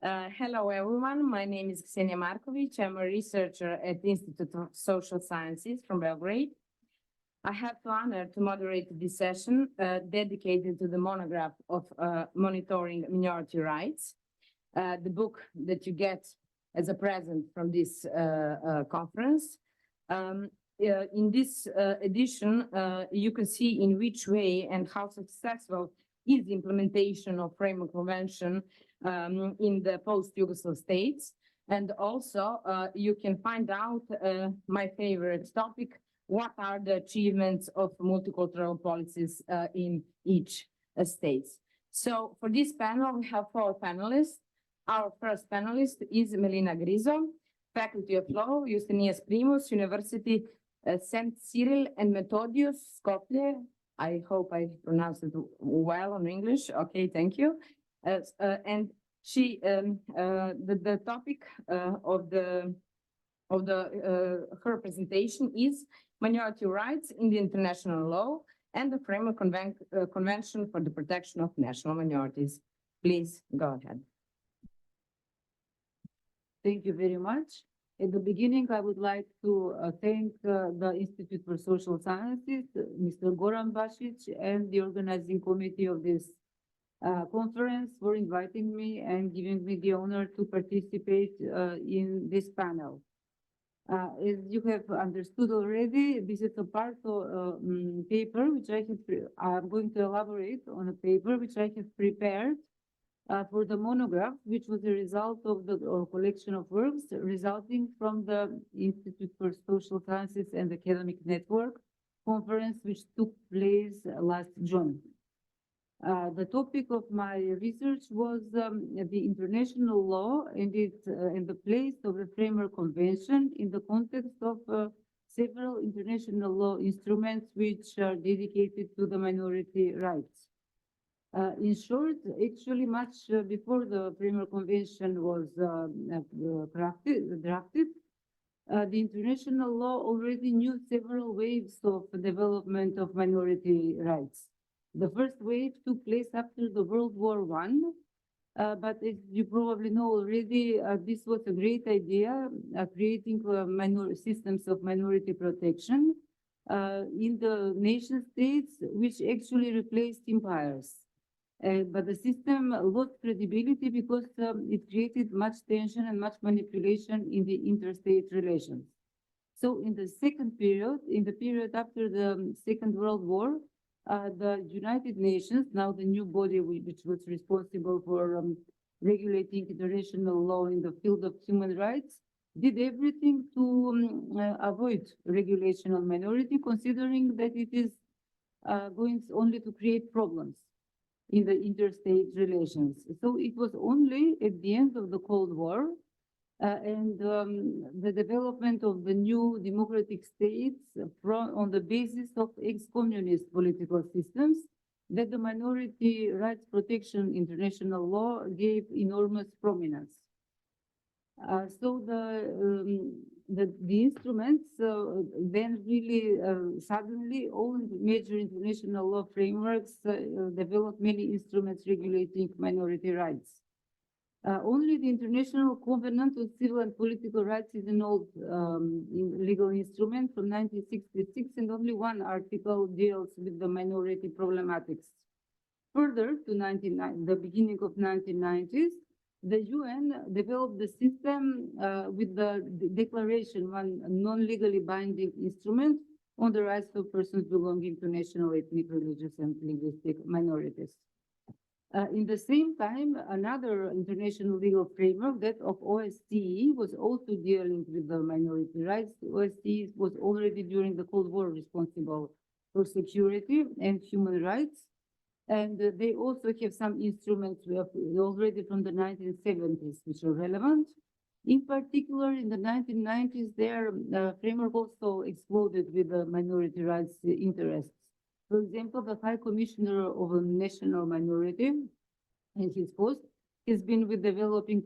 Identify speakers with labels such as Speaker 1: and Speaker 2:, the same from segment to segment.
Speaker 1: Hello, everyone. My name is Ksenia Markovic. I'm a researcher at the Institute of Social Sciences from Belgrade. I have the honor to moderate this session dedicated to the monograph of monitoring minority rights, the book that you get as a present from this conference. In this edition, you can see in which way and how successful is the implementation of Framework Convention in the post-Yugoslav states. And also, you can find out my favorite topic, what are the achievements of multicultural policies in each state. So for this panel, we have 4 panelists. Our first panelist is Melina Grizo, Faculty of Law, Justinias Primus, University St. Cyril and Methodius, Skopje. I hope I pronounced it well in English. Okay, thank you. And she, the topic of her presentation is minority rights in the international law and the Framework Convention for the Protection of National Minorities. Please go ahead.
Speaker 2: Thank you very much. At the beginning, I would like to thank the Institute for Social Sciences, Mr. Goran Bašić, and the organizing committee of this conference for inviting me and giving me the honor to participate in this panel. As you have understood already, this is a part of paper which I'm going to elaborate on a paper which I have prepared for the monograph, which was a result of the collection of works resulting from the Institute for Social Sciences and Academic Network conference, which took place last June. The topic of my research was the international law and the place of the Framework Convention in the context of several international law instruments which are dedicated to the minority rights. In short, actually much before the Framework Convention was drafted, the international law already knew several waves of development of minority rights. The first wave took place after the World War I, but as you probably know already, this was a great idea, creating systems of minority protection in the nation states, which actually replaced empires. But the system lost credibility because it created much tension and much manipulation in the interstate relations. So in the second period, in the period after the Second World War, the United Nations, now the new body which was responsible for regulating international law in the field of human rights, did everything to avoid regulation on minority, considering that it is going only to create problems in the interstate relations. So it was only at the end of the Cold War and the development of the new democratic states on the basis of ex-communist political systems that the minority rights protection international law gave enormous prominence. So the instruments then really suddenly all major international law frameworks developed many instruments regulating minority rights. Only the International Covenant on Civil and Political Rights is an old legal instrument from 1966, and only one article deals with the minority problematics. Further, to the beginning of 1990s, the UN developed the system with the declaration, one non-legally binding instrument on the rights of persons belonging to national, ethnic, religious, and linguistic minorities. In the same time, another international legal framework, that of OSCE, was also dealing with the minority rights. OSCE was already during the Cold War responsible for security and human rights. And they also have some instruments already from the 1970s, which are relevant. In particular, in the 1990s, their framework also exploded with the minority rights interests. For example, the High Commissioner of a National Minority and his post has been with developing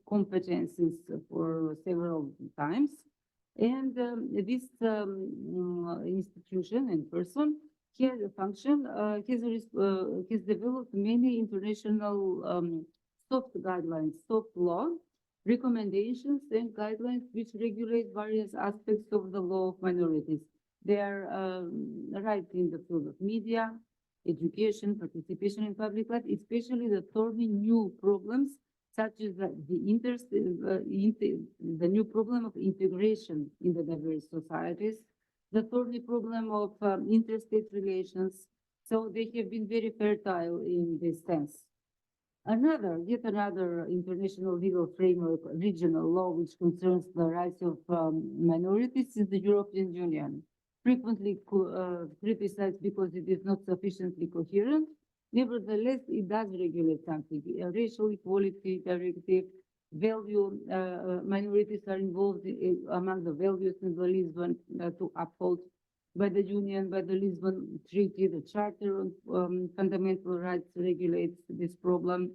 Speaker 2: competencies for several times. And this institution and person has a function, has developed many international soft guidelines, soft law, recommendations and guidelines which regulate various aspects of the law of minorities. They are right in the field of media, education, participation in public life, especially the thorny new problems such as the new problem of integration in the diverse societies, the thorny problem of interstate relations. So they have been very fertile in this sense. Yet another international legal framework, regional law, which concerns the rights of minorities is the European Union, frequently criticized because it is not sufficiently coherent. Nevertheless, it does regulate something. A racial equality directive, minorities are involved among the values in the Lisbon to uphold by the Union, by the Lisbon Treaty. The Charter on Fundamental Rights regulates this problem.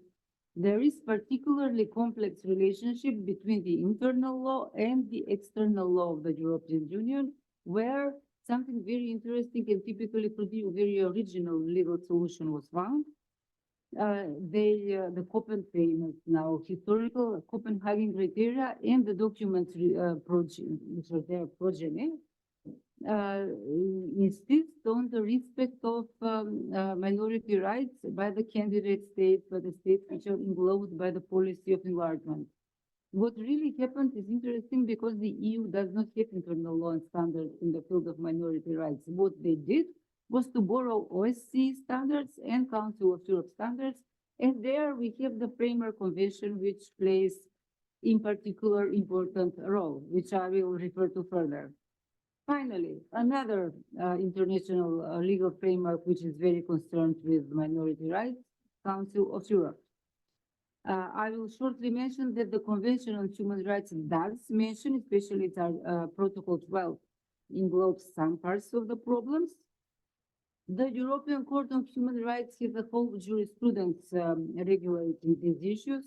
Speaker 2: There is particularly complex relationship between the internal law and the external law of the European Union, where something very interesting and typically pretty very original legal solution was found. The Copenhagen now historical Copenhagen criteria and the documents which are their progeny insist on the respect of minority rights by the candidate states, by the states which are englobed by the policy of enlargement. What really happened is interesting because the EU does not have internal law and standards in the field of minority rights. What they did was to borrow OSCE standards and Council of Europe standards, and there we have the Framework Convention, which plays in particular important role, which I will refer to further. Finally, another international legal framework which is very concerned with minority rights, Council of Europe. I will shortly mention that the Convention on Human Rights does mention, especially its Protocol 12, englobes some parts of the problems. The European Court of Human Rights has a whole jurisprudence regulating these issues.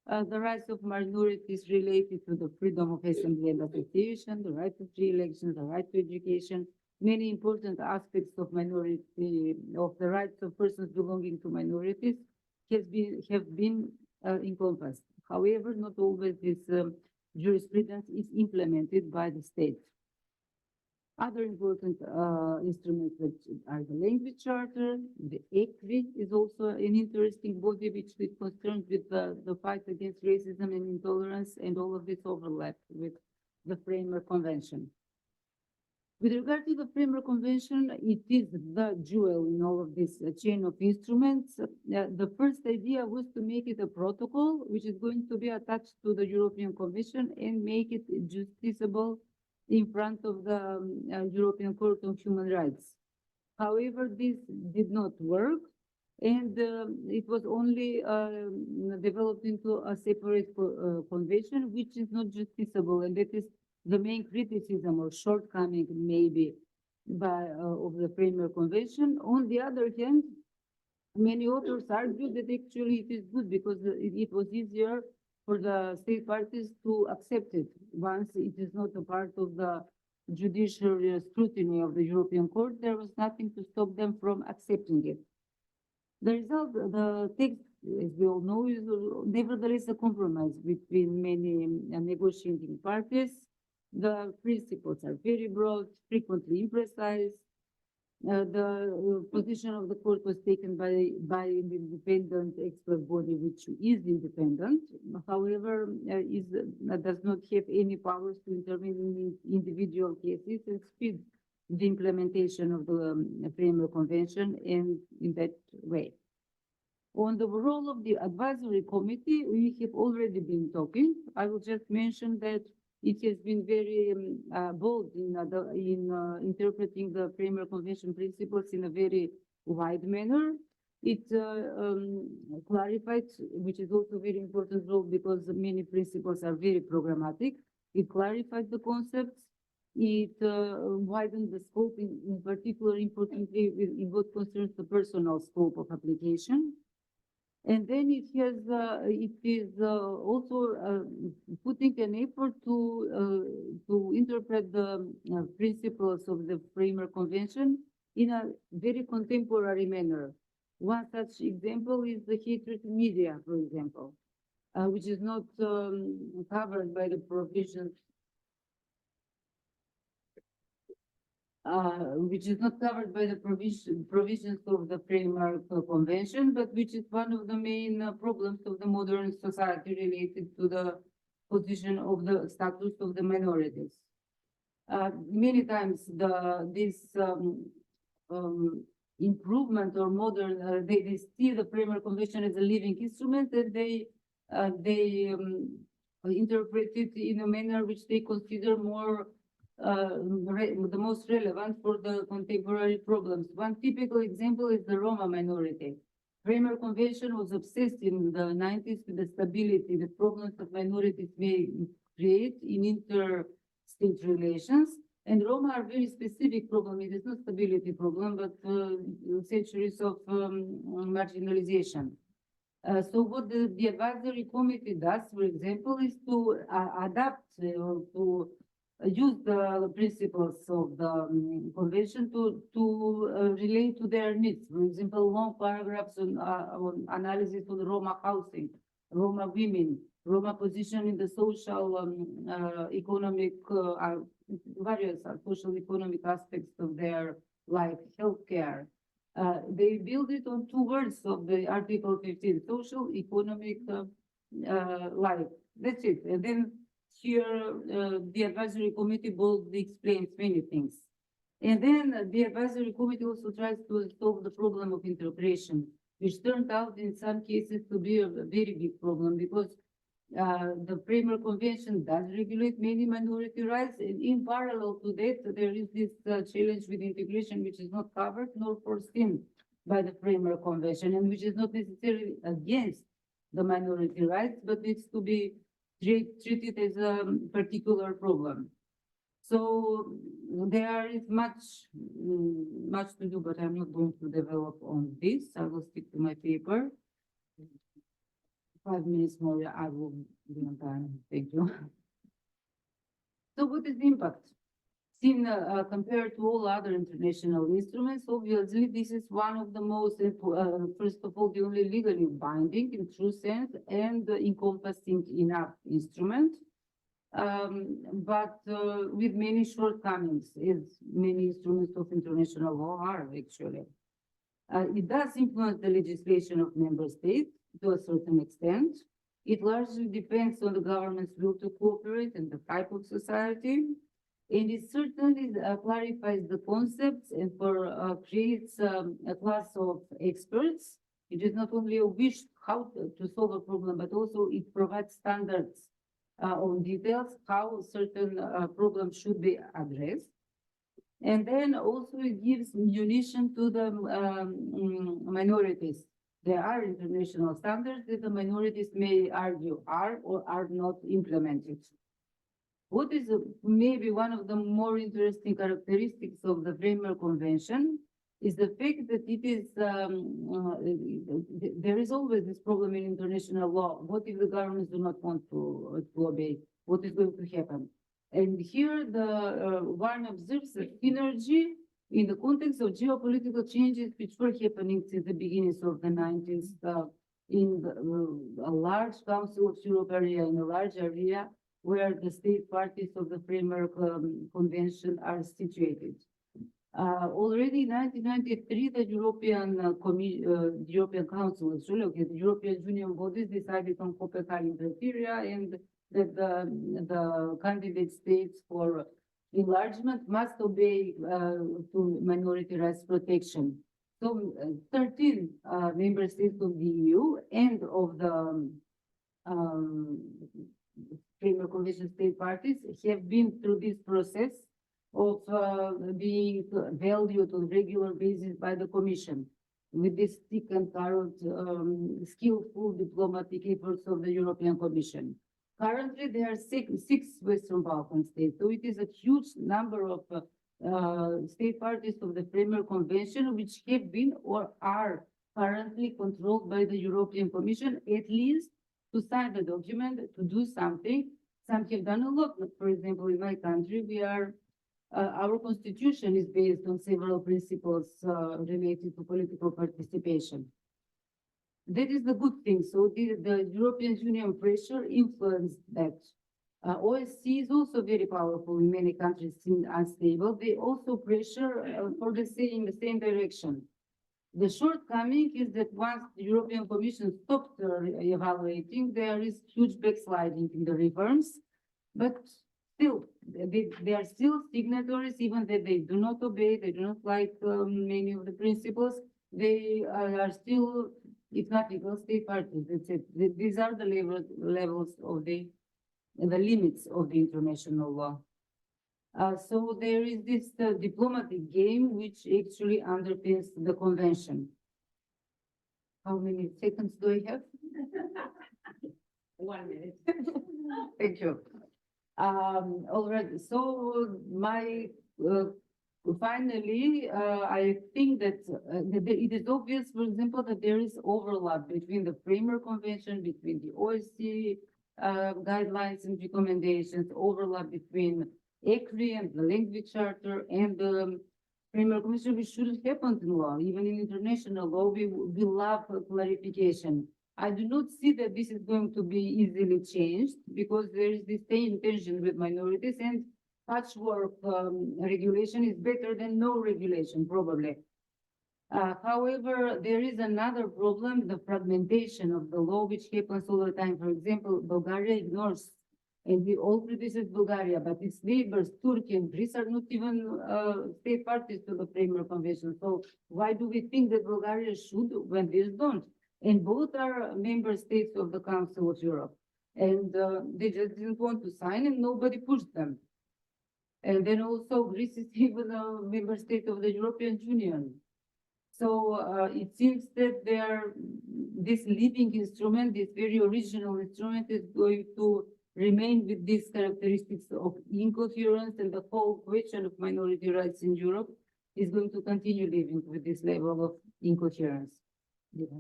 Speaker 2: The rights of minorities related to the freedom of assembly and association, the right to free election, the right to education, many important aspects of the rights of persons belonging to minorities have been encompassed. However, not always this jurisprudence is implemented by the state. Other important instruments that are the Language Charter, the ECRI is also an interesting body which is concerned with the fight against racism and intolerance, and all of this overlap with the Framework Convention. With regard to the Framework Convention, it is the jewel in all of this chain of instruments. The first idea was to make it a protocol, which is going to be attached to the European Convention and make it justiciable in front of the European Court of Human Rights. However, this did not work, and it was only developed into a separate convention, which is not justiciable, and that is the main criticism or shortcoming maybe of the Framework Convention. On the other hand, many authors argue that actually it is good because it was easier for the state parties to accept it once it is not a part of the judicial scrutiny of the European Court. There was nothing to stop them from accepting it. The result, the text, as we all know, is nevertheless a compromise between many negotiating parties. The principles are very broad, frequently imprecise. The position of the court was taken by an independent expert body, which is independent. However, does not have any powers to intervene in individual cases and speed the implementation of the Framework Convention in that way. On the role of the advisory committee, we have already been talking. I will just mention that it has been very bold in interpreting the Framework Convention principles in a very wide manner. It clarified, which is also very important role because many principles are very programmatic. It clarified the concepts. It widened the scope, in particular, importantly, in what concerns the personal scope of application. And then it is also putting an effort to interpret the principles of the Framework Convention in a very contemporary manner. One such example is the hatred media, for example. which is not covered by the provisions which is not covered by the provisions of the framework convention, but which is one of the main problems of the modern society related to the position of the status of the minorities. Many times this improvement or modern, they see the framework convention as a living instrument, and they interpret it in a manner which they consider more the most relevant for the contemporary problems. One typical example is the Roma minority. Framework Convention was obsessed in the 90s with the stability, the problems that minorities may create in interstate relations. And Roma are very specific problem. It is not stability problem, but centuries of marginalization. So what the advisory committee does, for example, is to adapt or to use the principles of the convention to relate to their needs. For example, long paragraphs on analysis on Roma housing, Roma women, Roma position in the social, economic, various social economic aspects of their life, healthcare. They build it on two words of the Article 15, social, economic life. That's it. And then here, the advisory committee boldly explains many things. And then the advisory committee also tries to solve the problem of integration, which turned out in some cases to be a very big problem because the Framework Convention does regulate many minority rights, and in parallel to that, there is this challenge with integration, which is not covered nor foreseen by the Framework Convention, and which is not necessarily against the minority rights, but needs to be treated as a particular problem. So there is much to do, but I'm not going to develop on this. I will stick to my paper. 5 minutes more, I will be on time. Thank you. So what is the impact? Seen compared to all other international instruments, obviously this is one of the most, first of all, the only legally binding in true sense and encompassing enough instrument, but with many shortcomings, as many instruments of international law are actually. It does influence the legislation of member states to a certain extent. It largely depends on the government's will to cooperate and the type of society. And it certainly clarifies the concepts and creates a class of experts. It is not only a wish how to solve a problem, but also it provides standards on details how certain problems should be addressed. And then also it gives munition to the minorities. There are international standards that the minorities may argue are or are not implemented. What is maybe one of the more interesting characteristics of the Framework Convention is the fact that it is, there is always this problem in international law. What if the governments do not want to obey? What is going to happen? And here one observes a synergy in the context of geopolitical changes which were happening since the beginnings of the 90s in a large Council of Europe area, in a large area where the state parties of the Framework Convention are situated. Already in 1993, the European Council, the European Union bodies decided on Copenhagen criteria and that the candidate states for enlargement must obey to minority rights protection. So 13 member states of the EU and of the Framework Convention state parties have been through this process of being valued on regular basis by the Commission with this stick and carrot skillful diplomatic efforts of the European Commission. Currently, there are six Western Balkan states, so it is a huge number of state parties of the Framework Convention which have been or are currently controlled by the European Commission, at least to sign the document, to do something. Some have done a lot. For example, in my country, we are our constitution is based on several principles related to political participation. that is the good thing. So the European Union pressure influenced that. OSCE is also very powerful in many countries still unstable. They also pressure for the same direction. The shortcoming is that once the European Commission stopped evaluating, there is huge backsliding in the reforms, but still, they are still signatories, even that they do not obey, they do not like many of the principles. They are still, if not equal, state parties. That's it. These are the levels of the limits of the international law. So there is this diplomatic game which actually underpins the convention. How many seconds do I have?
Speaker 1: 1 minute.
Speaker 2: Thank you. All right, so finally, I think that it is obvious, for example, that there is overlap between the Framework Convention, between the OSCE guidelines and recommendations, overlap between ECRI and the Language Charter and the Framework Convention, which should happen in law. Even in international law, we love clarification. I do not see that this is going to be easily changed because there is this same tension with minorities, and patchwork regulation is better than no regulation, probably. However, there is another problem, the fragmentation of the law, which happens all the time. For example, Bulgaria ignores, and we all criticize Bulgaria, but its neighbors, Turkey and Greece, are not even state parties to the Framework Convention. So why do we think that Bulgaria should when these don't? And both are member states of the Council of Europe. And they just didn't want to sign, and nobody pushed them. And then also Greece is even a member state of the European Union. So it seems that this living instrument, this very original instrument, is going to remain with these characteristics of incoherence, and the whole question of minority rights in Europe is going to continue living with this level of incoherence. Yeah.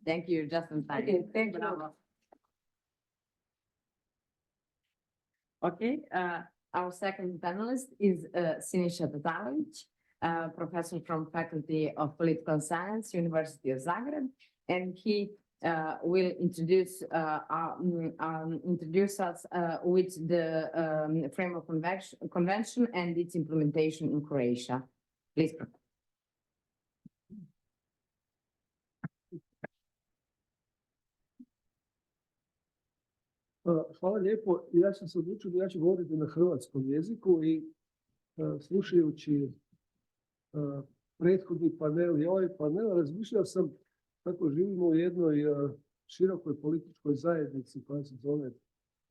Speaker 1: Thank you, just in time.
Speaker 2: Okay, thank you.
Speaker 1: Bravo. Okay, our second panelist is Siniša Tatalović, professor from Faculty of Political Science, University of Zagreb, and he will introduce us with the Framework Convention and its implementation in Croatia. Please.
Speaker 3: Hvala lijepo. Ja sam se odlučio da ja ću govoriti na hrvatskom jeziku i slušajući prethodni panel i ovaj panel, razmišljao sam kako živimo u jednoj širokoj političkoj zajednici koja se zove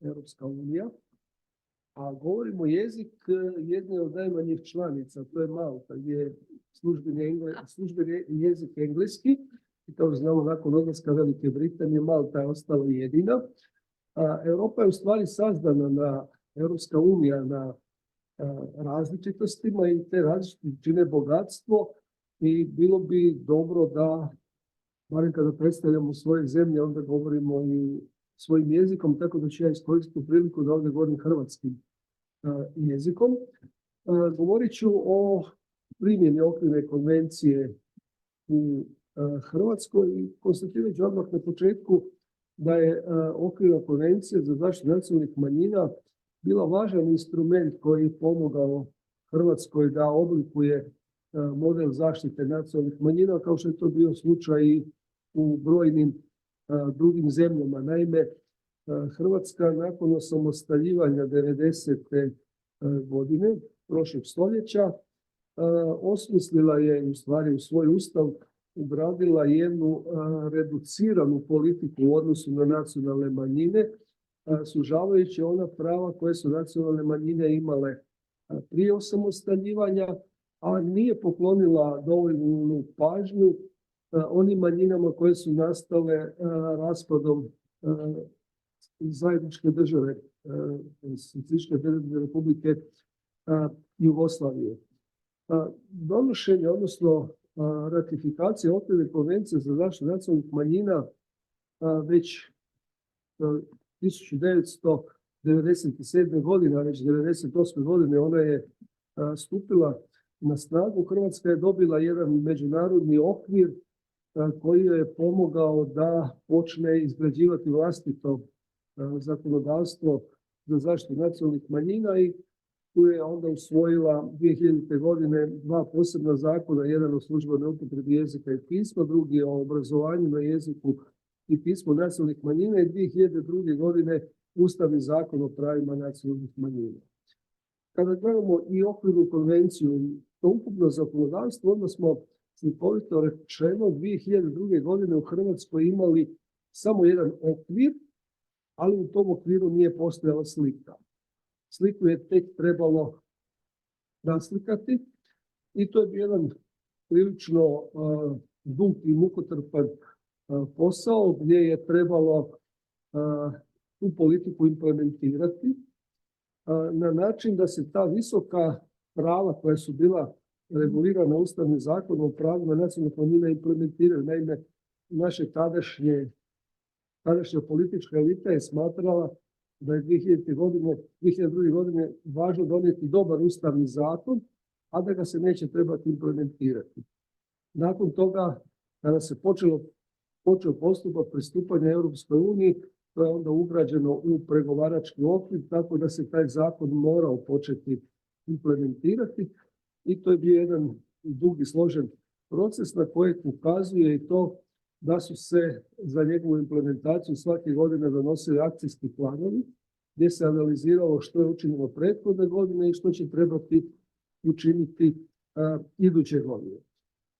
Speaker 3: Europska unija, a govorimo jezik jedne od najmanjih članica, to je Malta, gdje je službeni jezik engleski, i to znamo nakon odlaska Velike Britanije, Malta je ostala jedina. Europa je u stvari sazdana Europska unija na različitostima i te različitosti čine bogatstvo, i bilo bi dobro da, barem kada predstavljamo svoje zemlje, onda govorimo i svojim jezikom, tako da ću ja iskoristiti priliku da ovdje govorim hrvatskim jezikom. Govorit ću o primjeni okvirne konvencije u Hrvatskoj i konstatirat ću odmah na početku da je okvirna konvencija za zaštitu nacionalnih manjina bila važan instrument koji je pomogao Hrvatskoj da oblikuje model zaštite nacionalnih manjina, kao što je to bio slučaj i u brojnim drugim zemljama. Naime, Hrvatska nakon osamostaljivanja 90. godine prošlog stoljeća osmislila je, u stvari u svoj ustav ugradila jednu reduciranu politiku u odnosu na nacionalne manjine, sužavajući ona prava koje su nacionalne manjine imale prije osamostaljivanja, a nije poklonila dovoljnu pažnju onim manjinama koje su nastale raspadom zajedničke države, Socijalističke Republike Jugoslavije. Donošenje, odnosno ratifikacija okvirne konvencije za zaštitu nacionalnih manjina već 1997. godine, a već 1998. godine ona je stupila na snagu. Hrvatska je dobila jedan međunarodni okvir koji je pomogao da počne izgrađivati vlastito zakonodavstvo za zaštitu nacionalnih manjina i tu je onda usvojila 2000. godine dva posebna zakona, jedan o službenoj upotrebi jezika i pisma, drugi o obrazovanju na jeziku i pismu nacionalnih manjina i 2002. godine Ustavni zakon o pravima nacionalnih manjina. Kada gledamo i okvirnu konvenciju i to ukupno zakonodavstvo, onda smo slikovito rečeno 2002. godine u Hrvatskoj imali samo jedan okvir, ali u tom okviru nije postojala slika. Sliku je tek trebalo naslikati i to je bio jedan prilično dug i mukotrpan posao gdje je trebalo tu politiku implementirati na način da se ta visoka prava koja su bila regulirana Ustavnim zakonom o pravima nacionalnih manjina implementiraju. Naime, naše tadašnja politička elita je smatrala da je 2002. godine važno donijeti dobar ustavni zakon, a da ga se neće trebati implementirati. Nakon toga, kada se počeo postupak pristupanja Europskoj uniji, to je onda ugrađeno u pregovarački okvir, tako da se taj zakon morao početi implementirati i to je bio jedan dugi složen proces na kojeg ukazuje i to da su se za njegovu implementaciju svake godine donosili akcijski planovi gdje se analiziralo što je učinjeno prethodne godine i što će trebati učiniti iduće godine.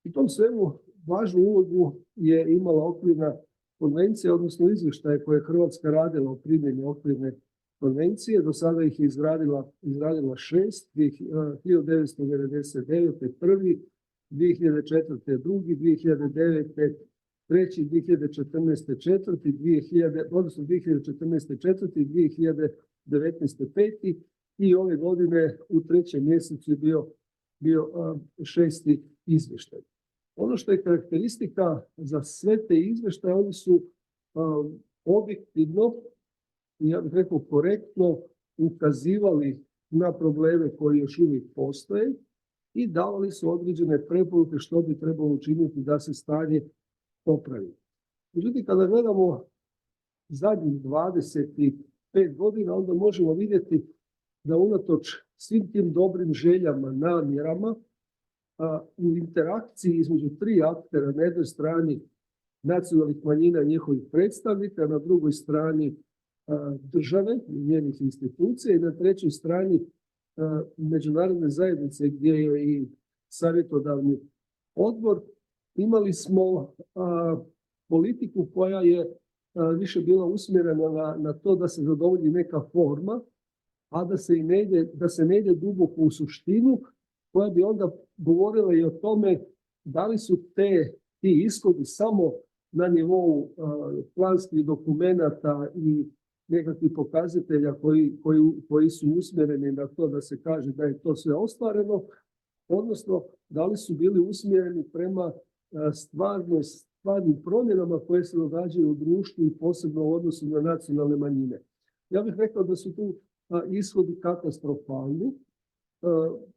Speaker 3: U tom svemu važnu ulogu je imala okvirna konvencija, odnosno izvještaje koje je Hrvatska radila o primjeni okvirne konvencije. Do sada ih je izradila 6, 1999. prvi, 2004. drugi, 2009. treći, 2014. četvrti, 2014. četvrti, 2019. peti i ove godine u trećem mjesecu je bio šesti izvještaj. Ono što je karakteristika za sve te izvještaje, oni su objektivno i ja bih rekao korektno ukazivali na probleme koji još uvijek postoje i davali su određene preporuke što bi trebalo učiniti da se stanje popravi. Međutim, kada gledamo zadnjih 25 godina, onda možemo vidjeti da unatoč svim tim dobrim željama, namjerama, u interakciji između tri aktera, na jednoj strani nacionalnih manjina i njihovih predstavnika, na drugoj strani države i njenih institucija i na trećoj strani međunarodne zajednice gdje je i savjetodavni odbor, imali smo politiku koja je više bila usmjerena na to da se zadovolji neka forma, a da se ne ide duboko u suštinu, koja bi onda govorila i o tome da li su ti ishodi samo na nivou planskih dokumenata i nekakvih pokazatelja koji su usmjereni na to da se kaže da je to sve ostvareno, odnosno da li su bili usmjereni prema stvarnim promjenama koje se događaju u društvu i posebno u odnosu na nacionalne manjine. Ja bih rekao da su tu ishodi katastrofalni.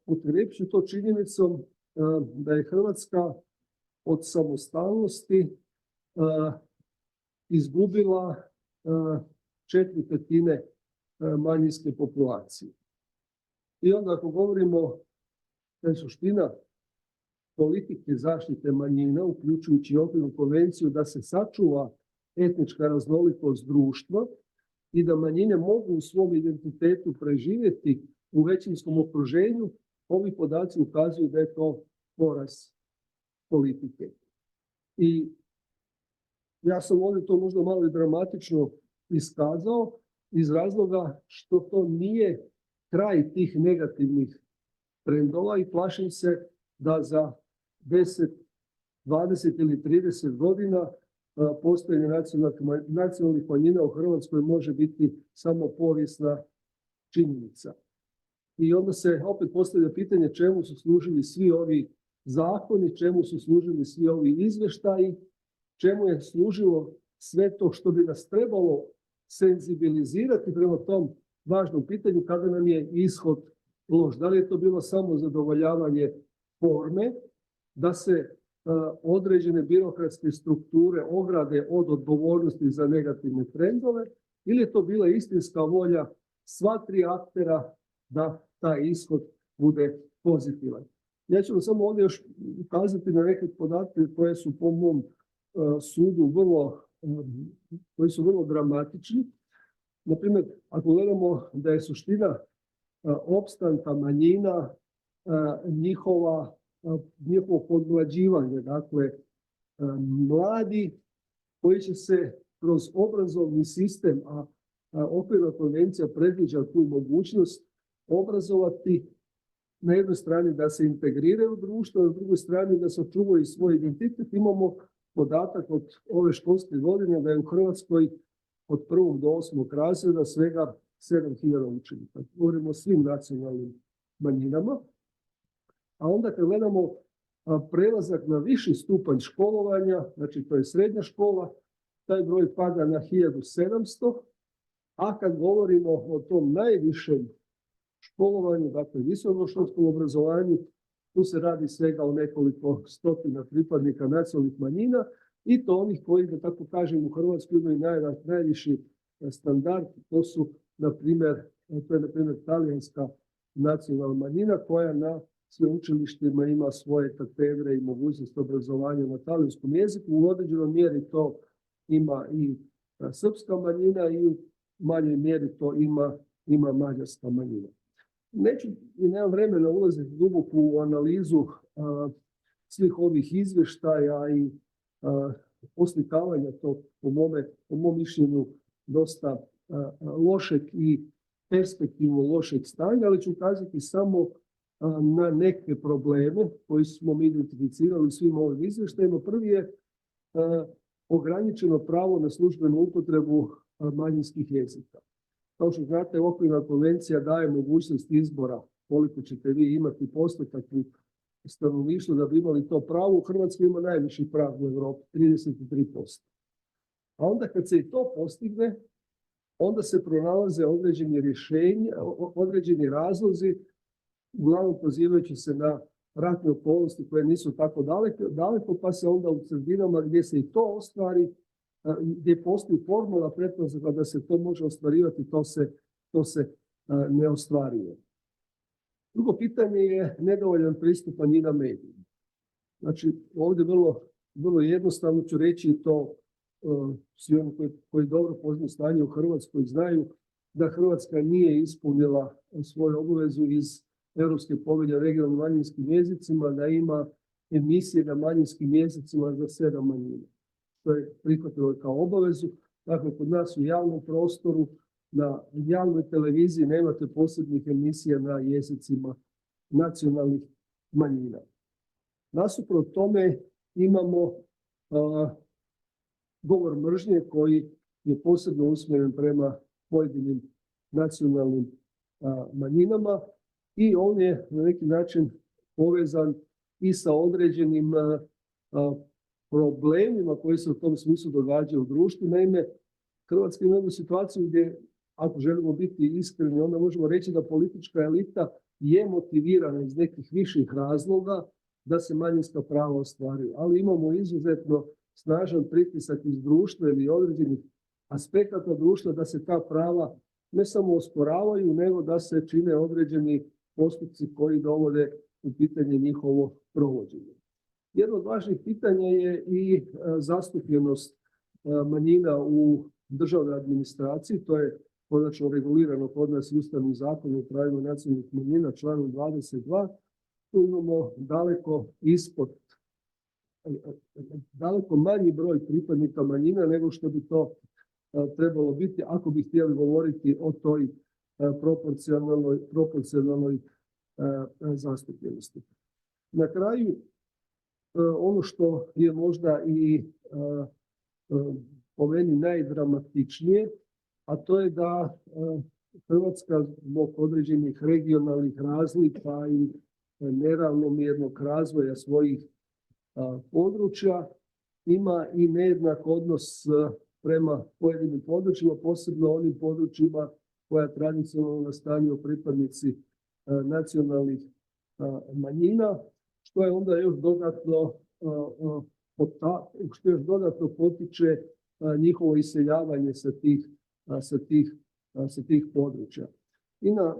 Speaker 3: Potkrijepit to činjenicom da je Hrvatska od samostalnosti izgubila 4/5 manjinske populacije. I onda ako govorimo da je suština politike zaštite manjina, uključujući okvirnu konvenciju, da se sačuva etnička raznolikost društva i da manjine mogu u svom identitetu preživjeti u većinskom okruženju, ovi podaci ukazuju da je to poraz politike. I ja sam ovdje to možda malo i dramatično iskazao iz razloga što to nije kraj tih negativnih trendova i plašim se da za 10, 20 ili 30 godina postojanje nacionalnih manjina u Hrvatskoj može biti samo povijesna činjenica. I onda se opet postavlja pitanje čemu su služili svi ovi zakoni, čemu su služili svi ovi izvještaji, čemu je služilo sve to što bi nas trebalo senzibilizirati prema tom važnom pitanju kada nam je ishod loš. Da li je to bilo samo zadovoljavanje forme, da se određene birokratske strukture ograde od odgovornosti za negativne trendove, ili je to bila istinska volja sva tri aktera da taj ishod bude pozitivan. Ja ću vam samo ovdje još ukazati na neke podatke koje su po mom sudu koji su vrlo dramatični. Naprimjer, ako gledamo da je suština opstanka manjina njihovo podmlađivanje, dakle mladi koji će se kroz obrazovni sistem, a okvirna konvencija predviđa tu mogućnost obrazovati na jednoj strani da se integriraju u društvo, a na drugoj strani da se očuvaju svoj identitet. Imamo podatak od ove školske godine da je u Hrvatskoj od 1. do 8. razreda svega 7.000 učenika. Govorimo o svim nacionalnim manjinama. A onda kad gledamo prelazak na viši stupanj školovanja, znači to je srednja škola, taj broj pada na 1.700, a kad govorimo o tom najvišem školovanju, dakle visokoškolskom obrazovanju, tu se radi svega o nekoliko stotina pripadnika nacionalnih manjina i to onih koji, da tako kažem, u Hrvatskoj imaju najviši standard. To su, na primjer, talijanska nacionalna manjina koja na sveučilištima ima svoje katedre i mogućnost obrazovanja na talijanskom jeziku. U određenoj mjeri to ima i srpska manjina i u manjoj mjeri to ima mađarska manjina. Neću i nemam vremena ulaziti duboko u analizu svih ovih izvještaja i oslikavanja tog, po mom mišljenju, dosta lošeg i perspektivno lošeg stanja, ali ću ukazati samo na neke probleme koji smo mi identificirali u svim ovim izvještajima. Prvi je ograničeno pravo na službenu upotrebu manjinskih jezika. Kao što znate, okvirna konvencija daje mogućnost izbora koliko ćete vi imati postotak stanovništva da bi imali to pravo. U Hrvatskoj ima najviši prag u Europi, 33%. A onda kad se i to postigne, onda se pronalaze određeni rješenja, određeni razlozi, uglavnom pozivajući se na ratne okolnosti koje nisu tako daleko, pa se onda u sredinama gdje se i to ostvari, gdje postoji formula pretpostavka da se to može ostvarivati, to se ne ostvaruje. Drugo pitanje je nedovoljan pristup manjina medijima. Znači, ovdje vrlo jednostavno ću reći to, svi oni koji dobro poznaju stanje u Hrvatskoj znaju da Hrvatska nije ispunila svoju obavezu iz Europske povelje o regionalnim manjinskim jezicima, da ima emisije na manjinskim jezicima za 7 manjina. To je prihvatilo kao obavezu. Dakle, kod nas u javnom prostoru, na javnoj televiziji nemate posebnih emisija na jezicima nacionalnih manjina. Nasuprot tome imamo govor mržnje koji je posebno usmjeren prema pojedinim nacionalnim manjinama i on je na neki način povezan i sa određenim problemima koji se u tom smislu događaju u društvu. Naime, Hrvatska ima jednu situaciju gdje, ako želimo biti iskreni, onda možemo reći da politička elita je motivirana iz nekih viših razloga da se manjinska prava ostvaruju. Ali imamo izuzetno snažan pritisak iz društva ili određenih aspekata društva da se ta prava ne samo osporavaju, nego da se čine određeni postupci koji dovode u pitanje njihovo provođenje. Jedno od važnih pitanja je i zastupljenost manjina u državnoj administraciji. To je konačno regulirano kod nas i Ustavnim zakonom o pravima nacionalnih manjina, članom 22. Tu imamo daleko manji broj pripadnika manjina nego što bi to trebalo biti ako bi htjeli govoriti o toj proporcionalnoj zastupljenosti. Na kraju, ono što je možda i po meni najdramatičnije, a to je da Hrvatska zbog određenih regionalnih razlika i neravnomjernog razvoja svojih područja ima i nejednak odnos prema pojedinim područjima, posebno onim područjima koja tradicionalno nastanjuju pripadnici nacionalnih manjina, što je onda još dodatno što još dodatno potiče njihovo iseljavanje sa tih područja. I na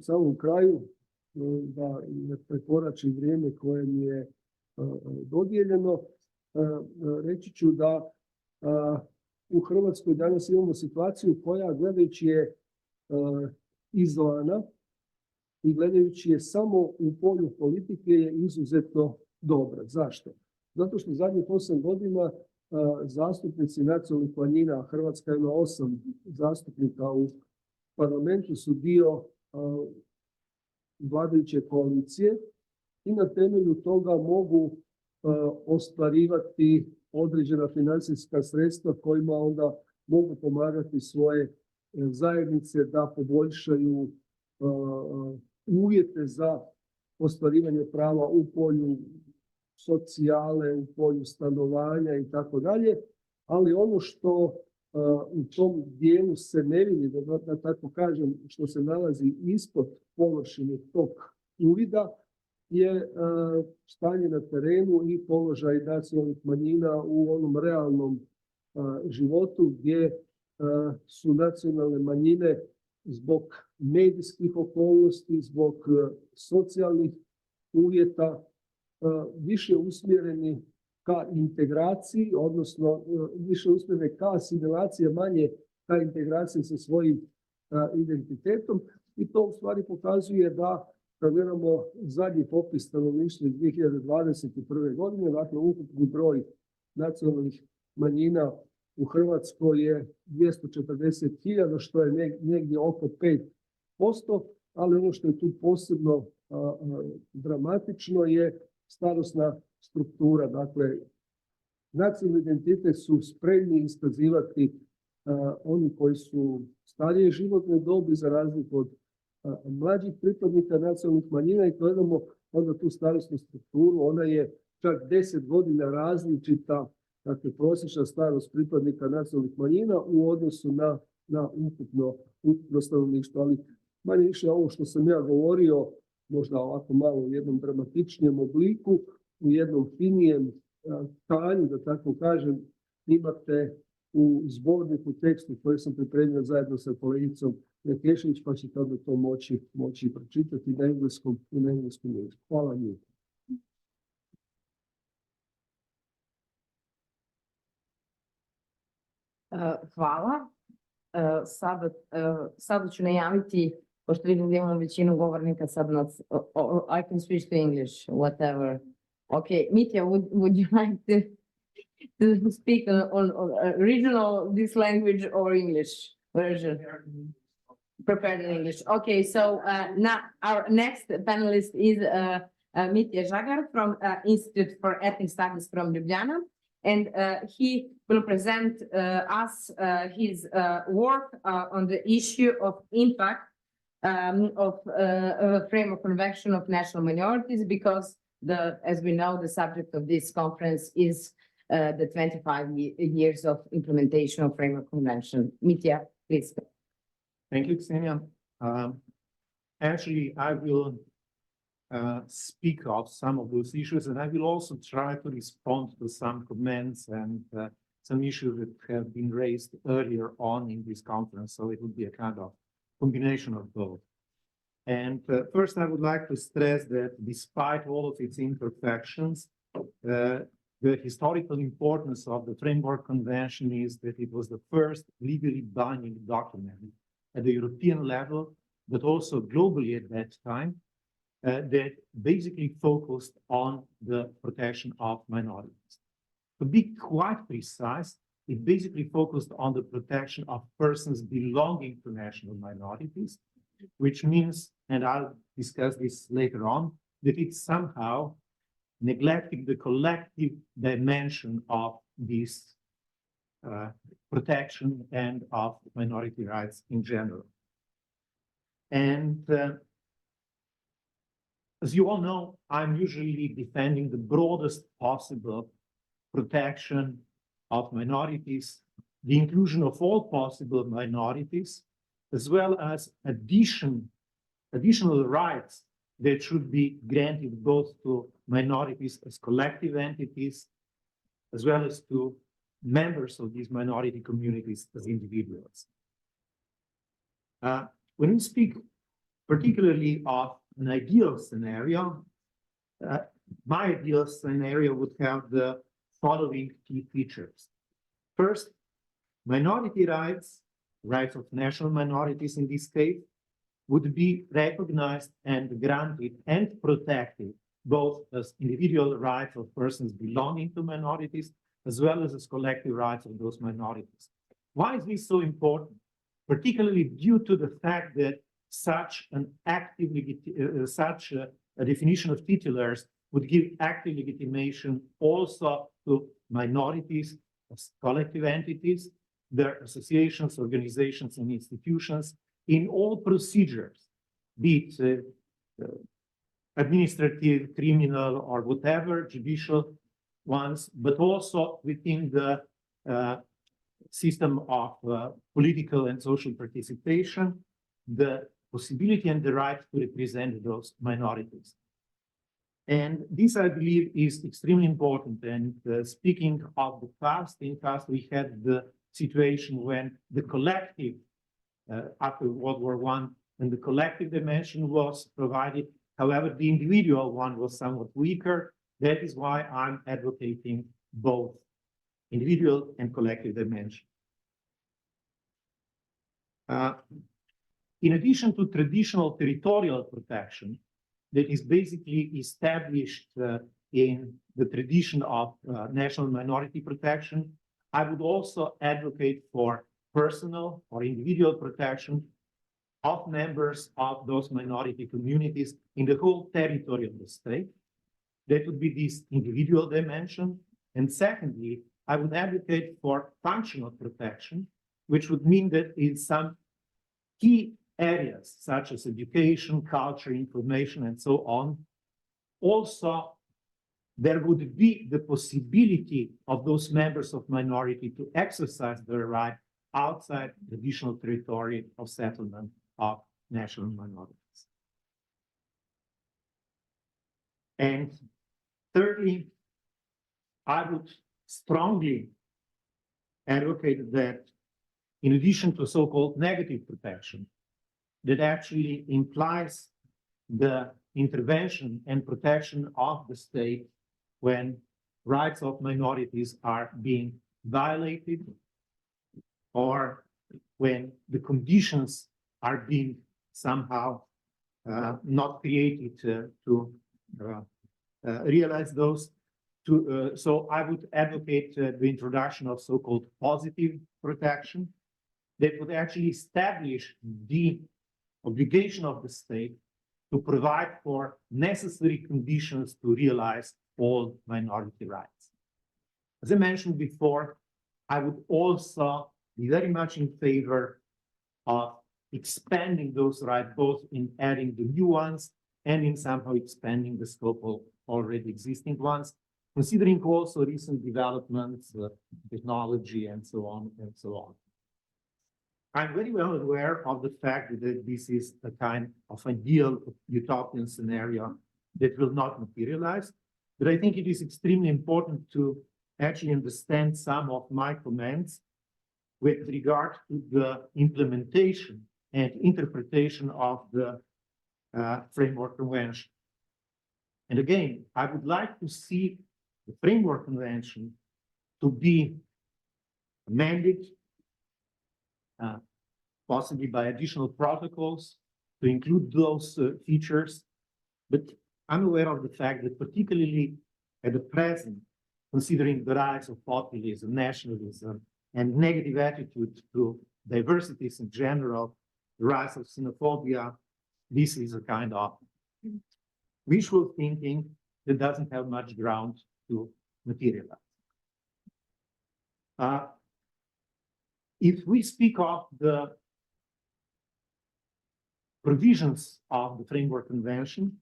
Speaker 3: samom kraju, da ne prekoračim vrijeme koje mi je dodijeljeno, reći ću da u Hrvatskoj danas imamo situaciju koja, gledajući je izvana i gledajući je samo u polju politike, je izuzetno dobra. Zašto? Zato što zadnjih 8 godina zastupnici nacionalnih manjina, Hrvatska ima 8 zastupnika u parlamentu, su dio vladajuće koalicije i na temelju toga mogu ostvarivati određena financijska sredstva kojima onda mogu pomagati svoje zajednice da poboljšaju uvjete za ostvarivanje prava u polju socijale, u polju stanovanja i tako dalje, ali ono što u tom dijelu se ne vidi, da tako kažem, što se nalazi ispod površine tog uvida, je stanje na terenu i položaj nacionalnih manjina u onom realnom životu, gdje su nacionalne manjine zbog medijskih okolnosti, zbog socijalnih uvjeta više usmjereni ka integraciji, odnosno više usmjereni ka asimilaciji, manje ka integraciji sa svojim identitetom. I to u stvari pokazuje da, kad gledamo zadnji popis stanovništva iz 2021. godine, dakle ukupni broj nacionalnih manjina u Hrvatskoj je 240.000, što je negdje oko 5%, ali ono što je tu posebno dramatično je starosna struktura. Dakle, nacionalni identitet su spremni iskazivati oni koji su starije životne dobi, za razliku od mlađih pripadnika nacionalnih manjina, i gledamo onda tu starosnu strukturu, ona je čak 10 godina različita, dakle prosječna starost pripadnika nacionalnih manjina u odnosu na ukupno stanovništvo. Ali manje više ovo što sam ja govorio, možda ovako malo u jednom dramatičnijem obliku, u jednom finijem stanju, da tako kažem, imate u zborniku tekstu koji sam pripremio zajedno sa kolegicom Jakešević, pa ćete onda to moći pročitati na engleskom i na engleskom jeziku. Hvala lijepo.
Speaker 1: Hvala. Sada ću najaviti, pošto vidim da imamo većinu govornika, sad I can switch to English, whatever. Okay, Mitja, would you like to speak on regional this language or English version? Prepared in English. Okay, so now our next panelist is Mitja Žagar from Institute for Ethnic Studies from Ljubljana, and he will present us his work on the issue of impact of Framework Convention of National Minorities, because as we know, the subject of this conference is the 25 years of implementation of Framework Convention. Mitja, please.
Speaker 4: Thank you, Ksenia. Actually, I will speak of some of those issues, and I will also try to respond to some comments and some issues that have been raised earlier on in this conference. So it will be a kind of combination of both. And first, I would like to stress that despite all of its imperfections, the historical importance of the Framework Convention is that it was the first legally binding document at the European level, but also globally at that time, that basically focused on the protection of minorities. To be quite precise, it basically focused on the protection of persons belonging to national minorities, which means, and I'll discuss this later on, that it's somehow neglecting the collective dimension of this protection and of minority rights in general. And as you all know, I'm usually defending the broadest possible protection of minorities, the inclusion of all possible minorities, as well as additional rights that should be granted both to minorities as collective entities, as well as to members of these minority communities as individuals. When we speak particularly of an ideal scenario, my ideal scenario would have the following key features. First, minority rights, rights of national minorities in this case, would be recognized and granted and protected both as individual rights of persons belonging to minorities, as well as collective rights of those minorities. Why is this so important? Particularly due to the fact that such an active, a definition of titulars would give active legitimation also to minorities as collective entities, their associations, organizations, and institutions in all procedures, be it administrative, criminal, or whatever, judicial ones, but also within the system of political and social participation, the possibility and the right to represent those minorities. And this, I believe, is extremely important. And speaking of the past, in past we had the situation when the collective, after World War I, when the collective dimension was provided, however, the individual one was somewhat weaker. That is why I'm advocating both individual and collective dimension. In addition to traditional territorial protection that is basically established in the tradition of national minority protection, I would also advocate for personal or individual protection of members of those minority communities in the whole territory of the state. That would be this individual dimension. And secondly, I would advocate for functional protection, which would mean that in some key areas, such as education, culture, information, and so on, also there would be the possibility of those members of minority to exercise their right outside the traditional territory of settlement of national minorities. And thirdly, I would strongly advocate that in addition to so-called negative protection, that actually implies the intervention and protection of the state when rights of minorities are being violated or when the conditions are being somehow not created to realize those. So I would advocate the introduction of so-called positive protection that would actually establish the obligation of the state to provide for necessary conditions to realize all minority rights. As I mentioned before, I would also be very much in favor of expanding those rights, both in adding the new ones and in somehow expanding the scope of already existing ones, considering also recent developments, technology, and so on and so on. I'm very well aware of the fact that this is a kind of ideal utopian scenario that will not materialize, but I think it is extremely important to actually understand some of my comments with regard to the implementation and interpretation of the Framework Convention. And again, I would like to see the Framework Convention to be amended, possibly by additional protocols to include those features. But I'm aware of the fact that particularly at the present, considering the rise of populism, nationalism, and negative attitude to diversities in general, the rise of xenophobia, this is a kind of wishful thinking that doesn't have much ground to materialize. If we speak of the provisions of the Framework Convention,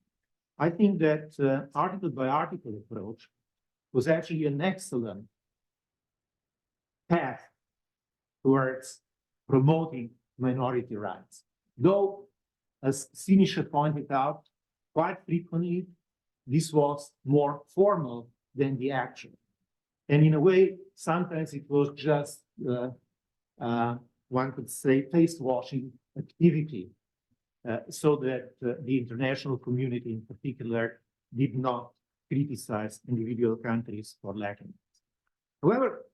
Speaker 4: I think that article by article approach was actually an excellent path towards promoting minority rights. Though, as Sinisha pointed out, quite frequently, this was more formal than the action. And in a way, sometimes it was just, one could say, face-washing activity, so that the international community in particular did not criticize individual countries for lacking. However,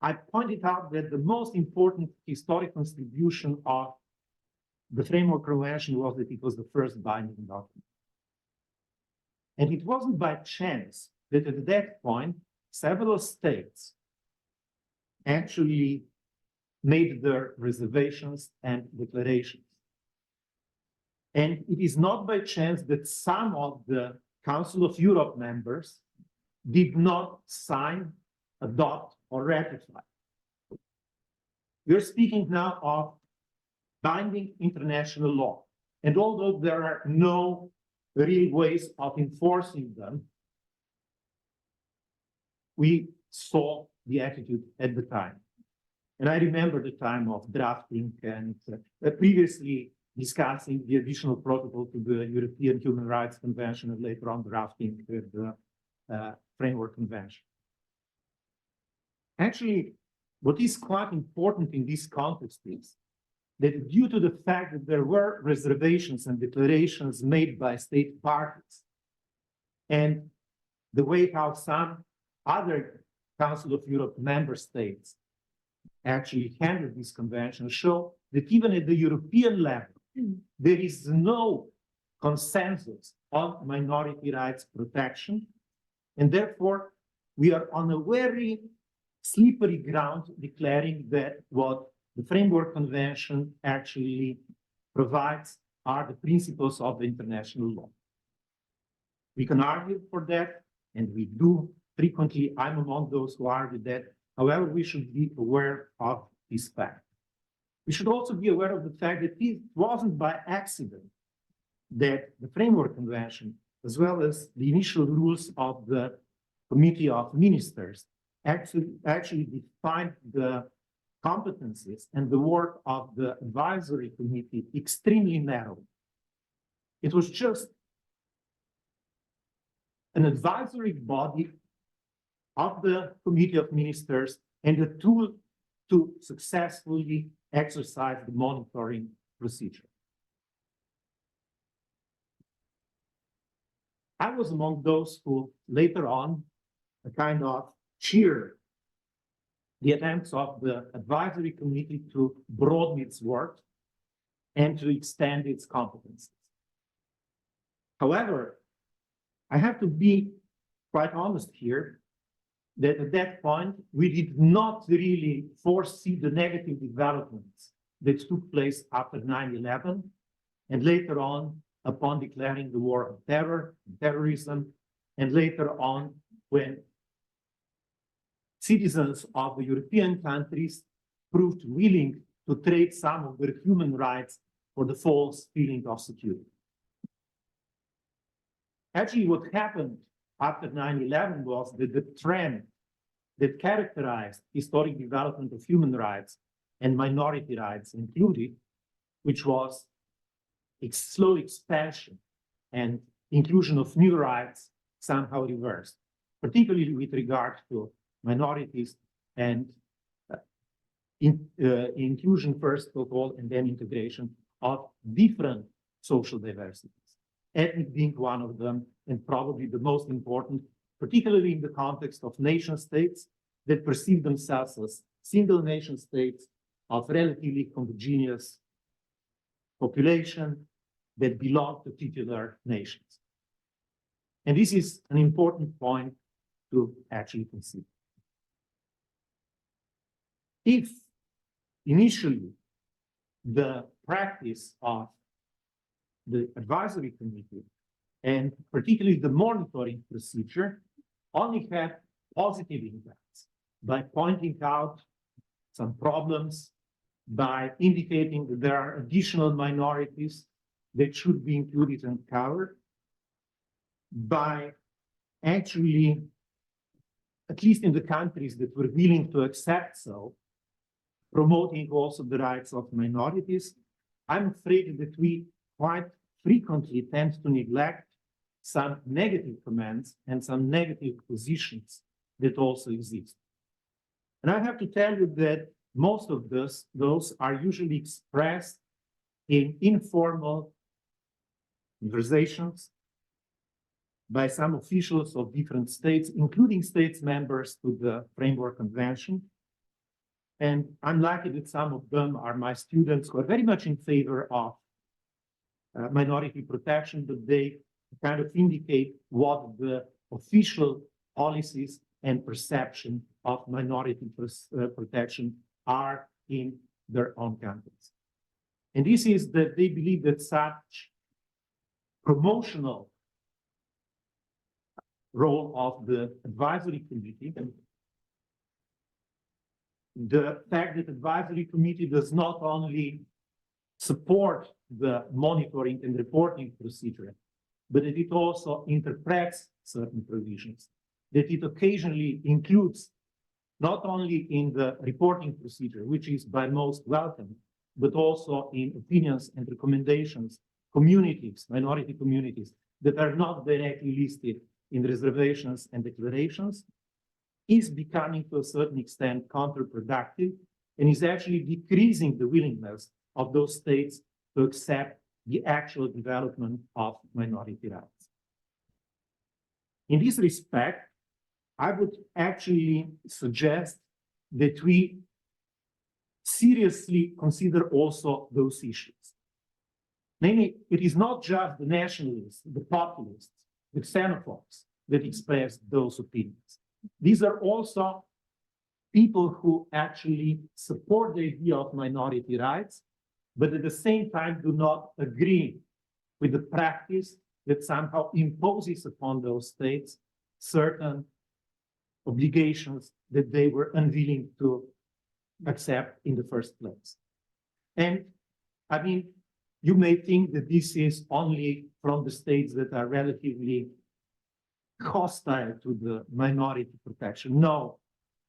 Speaker 4: I pointed out that the most important historic contribution of the Framework Convention was that it was the first binding document. And it wasn't by chance that at that point, several states actually made their reservations and declarations. And it is not by chance that some of the Council of Europe members did not sign, adopt, or ratify. We're speaking now of binding international law. And although there are no real ways of enforcing them, we saw the attitude at the time. And I remember the time of drafting and previously discussing the additional protocol to the European Human Rights Convention and later on drafting the Framework Convention. Actually, what is quite important in this context is that due to the fact that there were reservations and declarations made by state parties, and the way how some other Council of Europe member states actually handled this convention show that even at the European level, there is no consensus on minority rights protection. And therefore, we are on a very slippery ground declaring that what the Framework Convention actually provides are the principles of the international law. We can argue for that, and we do frequently. I'm among those who argue that. However, we should be aware of this fact. We should also be aware of the fact that it wasn't by accident that the Framework Convention, as well as the initial rules of the Committee of Ministers, actually defined the competencies and the work of the advisory committee extremely narrow. It was just an advisory body of the Committee of Ministers and a tool to successfully exercise the monitoring procedure. I was among those who later on kind of cheered the attempts of the advisory committee to broaden its work and to extend its competencies. However, I have to be quite honest here that at that point, we did not really foresee the negative developments that took place after 9/11 and later on upon declaring the war on terror, terrorism, and later on when citizens of the European countries proved willing to trade some of their human rights for the false feeling of security. Actually, what happened after 9/11 was that the trend that characterized historic development of human rights and minority rights included, which was slow expansion and inclusion of new rights, somehow reversed, particularly with regard to minorities and inclusion first of all, and then integration of different social diversities, ethnic being one of them, and probably the most important, particularly in the context of nation states that perceive themselves as single nation states of relatively homogeneous population that belong to titular nations. And this is an important point to actually consider. If initially the practice of the advisory committee and particularly the monitoring procedure only had positive impacts by pointing out some problems, by indicating that there are additional minorities that should be included and covered, by actually, at least in the countries that were willing to accept so, promoting also the rights of minorities. I'm afraid that we quite frequently tend to neglect some negative comments and some negative positions that also exist. And I have to tell you that most of those are usually expressed in informal conversations by some officials of different states, including states members to the Framework Convention. And I'm lucky that some of them are my students who are very much in favor of minority protection, but they kind of indicate what the official policies and perception of minority protection are in their own countries. And this is that they believe that such promotional role of the advisory committee, the fact that advisory committee does not only support the monitoring and reporting procedure, but that it also interprets certain provisions, that it occasionally includes not only in the reporting procedure, which is by most welcome, but also in opinions and recommendations, communities, minority communities that are not directly listed in reservations and declarations, is becoming to a certain extent counterproductive and is actually decreasing the willingness of those states to accept the actual development of minority rights. In this respect, I would actually suggest that we seriously consider also those issues. Namely, it is not just the nationalists, the populists, the xenophobes that express those opinions. These are also people who actually support the idea of minority rights, but at the same time do not agree with the practice that somehow imposes upon those states certain obligations that they were unwilling to accept in the first place. And I mean, you may think that this is only from the states that are relatively hostile to the minority protection. No,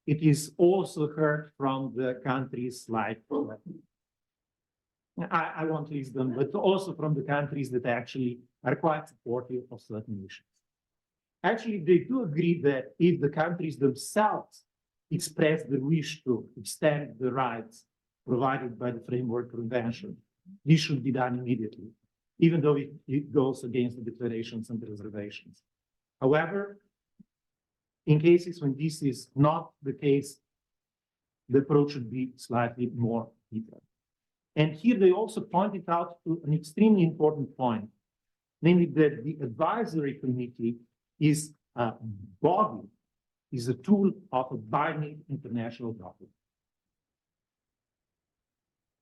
Speaker 4: it is also heard from the countries like, I won't list them, but also from the countries that actually are quite supportive of certain issues. Actually, they do agree that if the countries themselves express the wish to extend the rights provided by the Framework Convention, this should be done immediately, even though it goes against the declarations and the reservations. However, in cases when this is not the case, the approach should be slightly more detailed. And here they also pointed out to an extremely important point, namely that the advisory committee is a body, is a tool of a binding international document.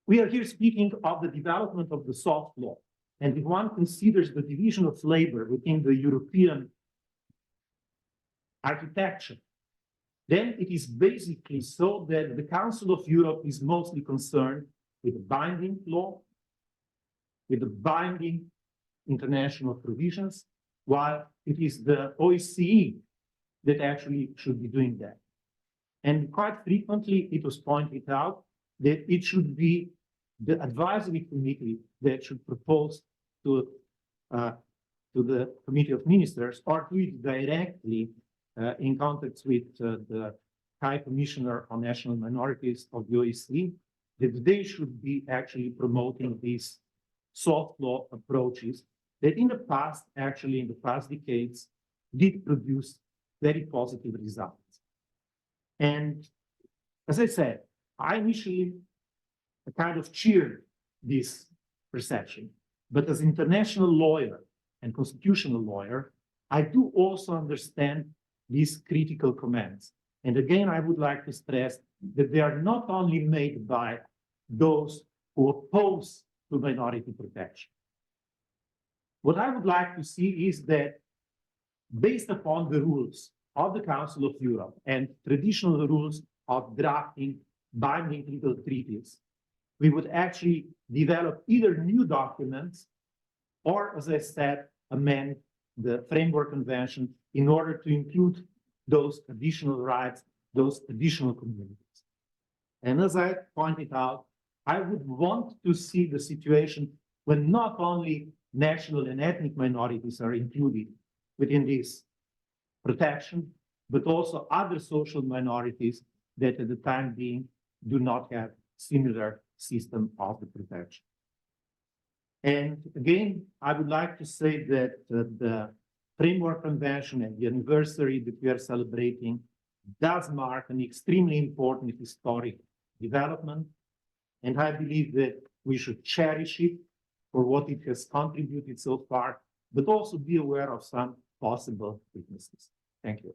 Speaker 4: We are here speaking of the development of the soft law. And if one considers the division of labor within the European architecture, then it is basically so that the Council of Europe is mostly concerned with the binding law, with the binding international provisions, while it is the OSCE that actually should be doing that. And quite frequently, it was pointed out that it should be the advisory committee that should propose to the Committee of Ministers or do it directly in contact with the High Commissioner on National Minorities of the OSCE, that they should be actually promoting these soft law approaches that in the past, actually in the past decades, did produce very positive results. And as I said, I initially kind of cheered this perception, but as international lawyer and constitutional lawyer, I do also understand these critical comments. And again, I would like to stress that they are not only made by those who oppose to minority protection. What I would like to see is that based upon the rules of the Council of Europe and traditional rules of drafting binding legal treaties, we would actually develop either new documents or, as I said, amend the Framework Convention in order to include those additional rights, those additional communities. And as I pointed out, I would want to see the situation when not only national and ethnic minorities are included within this protection, but also other social minorities that at the time being do not have similar system of the protection. And again, I would like to say that the Framework Convention and the anniversary that we are celebrating does mark an extremely important historic development. And I believe that we should cherish it for what it has contributed so far, but also be aware of some possible weaknesses. Thank you.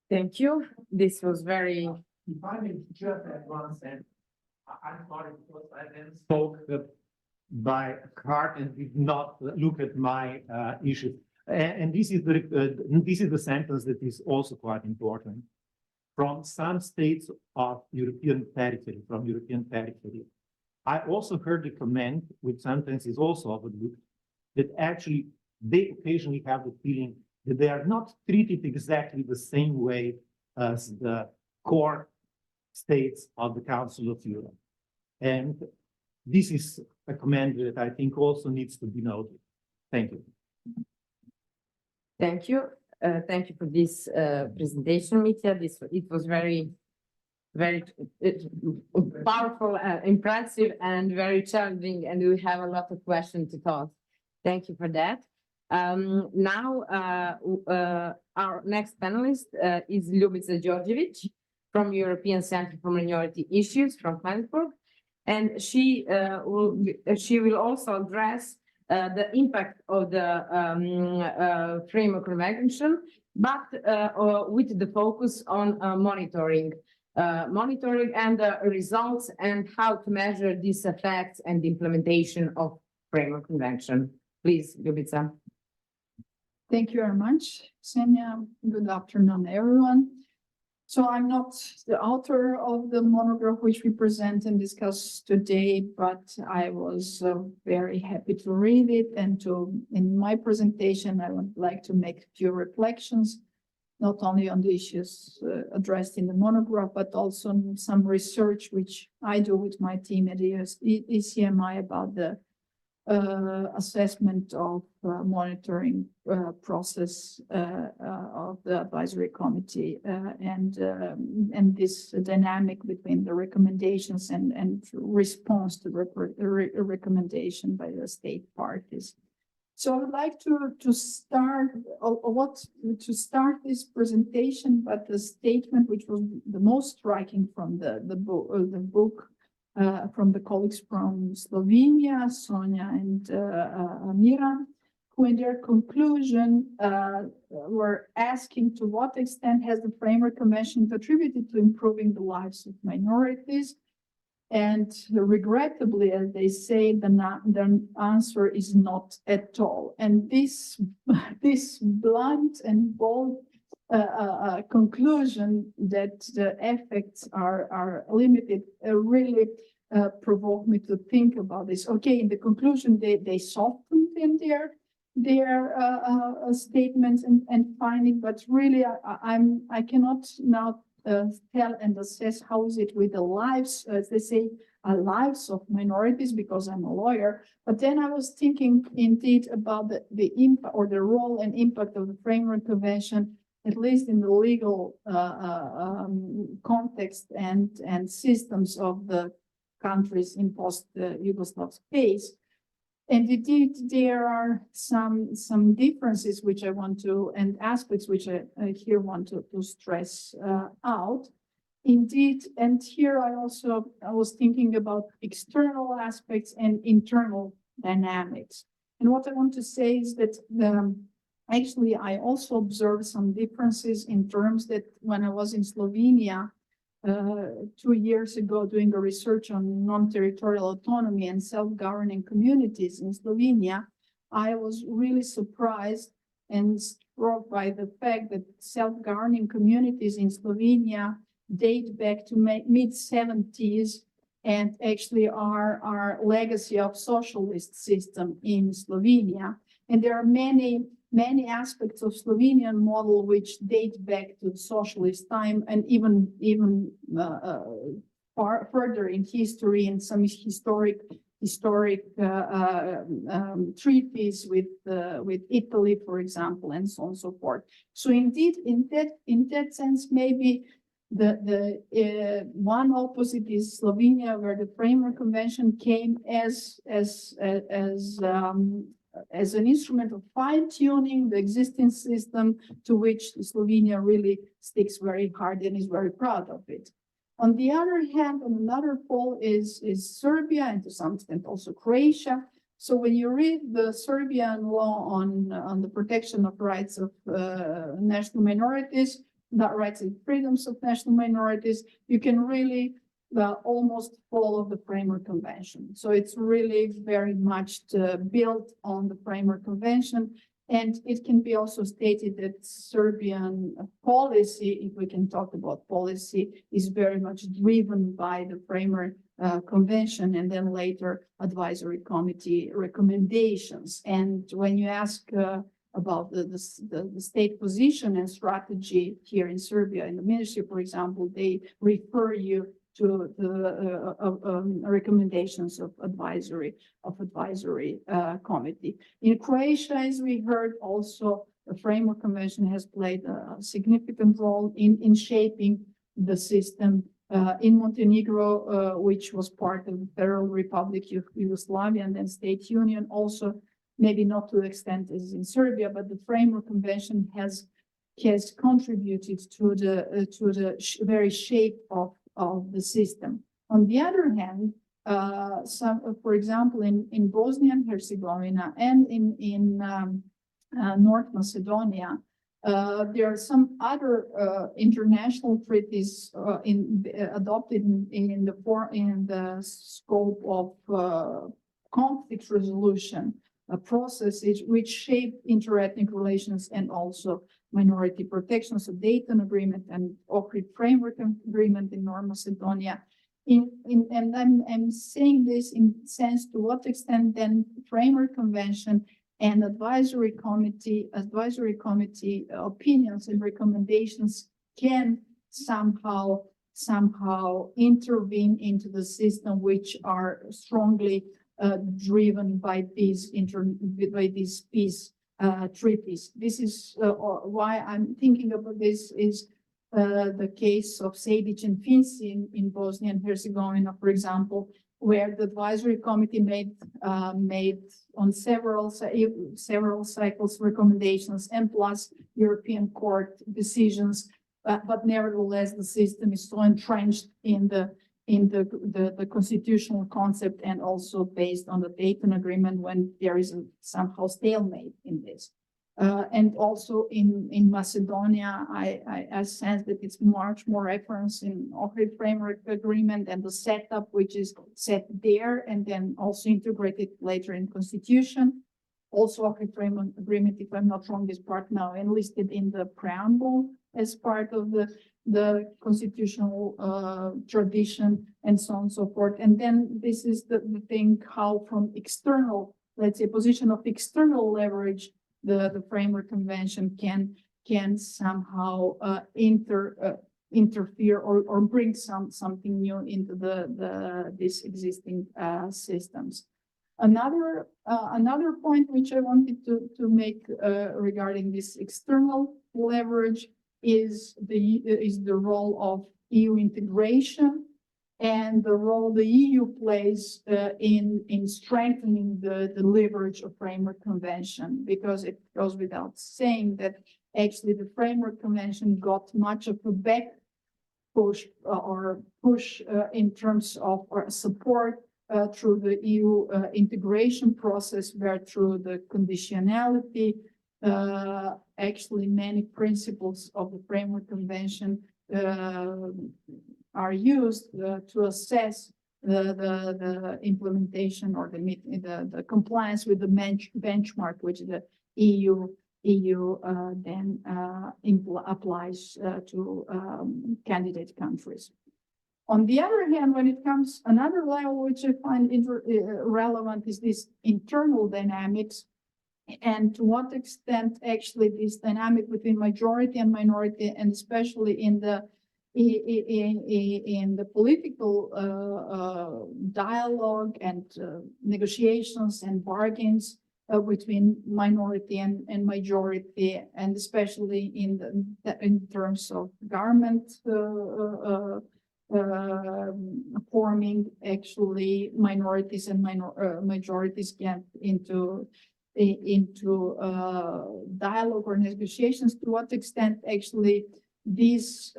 Speaker 1: Thank you. This was very.
Speaker 4: If I may just add one sentence, I'm sorry because I then spoke by heart and did not look at my issue. And this is the sentence that is also quite important. From some states of European territory, I also heard the comment, which sometimes is also overlooked, that actually they occasionally have the feeling that they are not treated exactly the same way as the core states of the Council of Europe. And this is a comment that I think also needs to be noted. Thank you.
Speaker 1: Thank you. Thank you for this presentation, Mitya. It was very powerful, impressive, and very challenging, and we have a lot of questions to talk. Thank you for that. Now, our next panelist is Ljubica Đorđević from European Center for Minority Issues from Frankfurt, and she will also address the impact of the Framework Convention, but with the focus on monitoring and the results and how to measure these effects and the implementation of Framework Convention. Please, Ljubica.
Speaker 5: Thank you very much, Ksenia. Good afternoon, everyone. So I'm not the author of the monograph which we present and discuss today, but I was very happy to read it, and in my presentation, I would like to make a few reflections, not only on the issues addressed in the monograph, but also on some research which I do with my team at the ECMI about the assessment of monitoring process of the advisory committee and this dynamic between the recommendations and response to the recommendation by the state parties. So I would like to start this presentation, but the statement which was the most striking from the book from the colleagues from Slovenia, Sonja and Miran, who in their conclusion were asking to what extent has the Framework Convention contributed to improving the lives of minorities. And regrettably, as they say, the answer is not at all. And this blunt and bold conclusion that the effects are limited really provoked me to think about this. Okay, in the conclusion, they softened in their statements and findings, but really I cannot now tell and assess how is it with the lives, as they say, lives of minorities, because I'm a lawyer. But then I was thinking indeed about the impact or the role and impact of the Framework Convention, at least in the legal context and systems of the countries in post-Yugoslav space. And indeed, there are some differences which I want to, and aspects which I here want to stress out. Indeed, and here I was thinking about external aspects and internal dynamics. And what I want to say is that actually I also observed some differences in terms that when I was in Slovenia 2 years ago doing a research on non-territorial autonomy and self-governing communities in Slovenia, I was really surprised and struck by the fact that self-governing communities in Slovenia date back to mid-70s and actually are legacy of socialist system in Slovenia. And there are many aspects of Slovenian model which date back to socialist time and even further in history and some historic treaties with Italy, for example, and so on and so forth. So indeed, in that sense, maybe the one opposite is Slovenia, where the Framework Convention came as an instrument of fine-tuning the existing system, to which Slovenia really sticks very hard and is very proud of it. On the other hand, on another pole is Serbia, and to some extent also Croatia. So when you read the Serbian law on the protection of rights of national minorities, not rights and freedoms of national minorities, you can really almost follow the Framework Convention. So it's really very much built on the Framework Convention. And it can be also stated that Serbian policy, if we can talk about policy, is very much driven by the Framework Convention and then later advisory committee recommendations. And when you ask about the state position and strategy here in Serbia, in the ministry, for example, they refer you to the recommendations of advisory committee. In Croatia, as we heard, also the Framework Convention has played a significant role in shaping the system. In Montenegro, which was part of the Federal Republic of Yugoslavia and then State Union, also maybe not to the extent as in Serbia, but the Framework Convention has contributed to the very shape of the system. On the other hand, for example, in Bosnia and Herzegovina and in North Macedonia, there are some other international treaties adopted in the scope of conflict resolution processes which shape interethnic relations and also minority protection. So Dayton Agreement and Ohrid Framework Agreement in North Macedonia. And I'm saying this in sense to what extent then Framework Convention and advisory committee opinions and recommendations can somehow intervene into the system, which are strongly driven by these peace treaties. This is why I'm thinking about this is the case of Sejdić and Finci in Bosnia and Herzegovina, for example, where the advisory committee made on several cycles recommendations and plus European Court decisions, but nevertheless the system is so entrenched in the constitutional concept and also based on the Dayton Agreement when there is somehow stalemate in this. And also in Macedonia, I sense that it's much more reference in Ohrid Framework Agreement and the setup which is set there and then also integrated later in Constitution. Also Ohrid Framework Agreement, if I'm not wrong, is part now enlisted in the preamble as part of the constitutional tradition and so on and so forth. And then this is the thing how from external, let's say, position of external leverage, the Framework Convention can somehow interfere or bring something new into these existing systems. Another point which I wanted to make regarding this external leverage is the role of EU integration and the role the EU plays in strengthening the leverage of Framework Convention, because it goes without saying that actually the Framework Convention got much of a back push in terms of support through the EU integration process, where through the conditionality, actually many principles of the Framework Convention are used to assess the implementation or the compliance with the benchmark which the EU then applies to candidate countries. On the other hand, when it comes another level which I find relevant is this internal dynamics, and to what extent actually this dynamic between majority and minority, and especially in the in the political dialogue and negotiations and bargains between minority and majority, and especially in terms of government forming, actually minorities and majorities get into dialogue or negotiations. To what extent actually these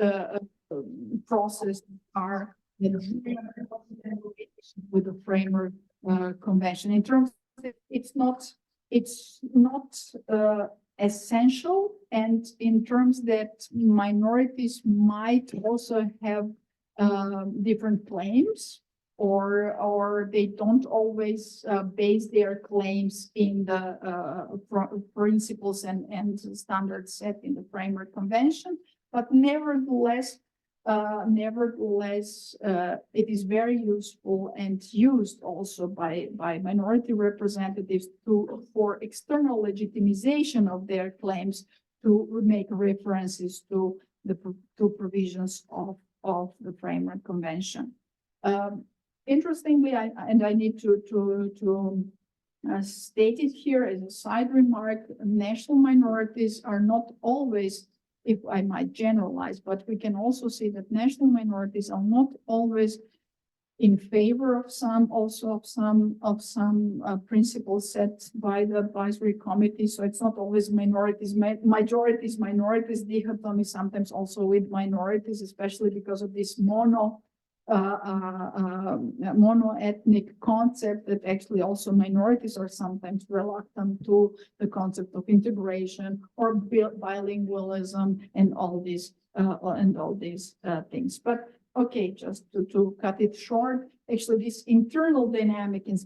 Speaker 5: processes are with the framework convention. In terms of it's not essential, and in terms that minorities might also have different claims, or they don't always base their claims in the principles and standards set in the framework convention. But nevertheless, it is very useful and used also by minority representatives for external legitimization of their claims, to make references to the provisions of the framework convention. Interestingly, I need to state it here as a side remark, national minorities are not always, if I might generalize, but we can also see that national minorities are not always in favor of some principles set by the advisory committee. So it's not always majorities dichotomy, sometimes also with minorities, especially because of this mono-ethnic concept, that actually also minorities are sometimes reluctant to the concept of integration or bilingualism and all these things. But okay, just to cut it short, actually this internal dynamic in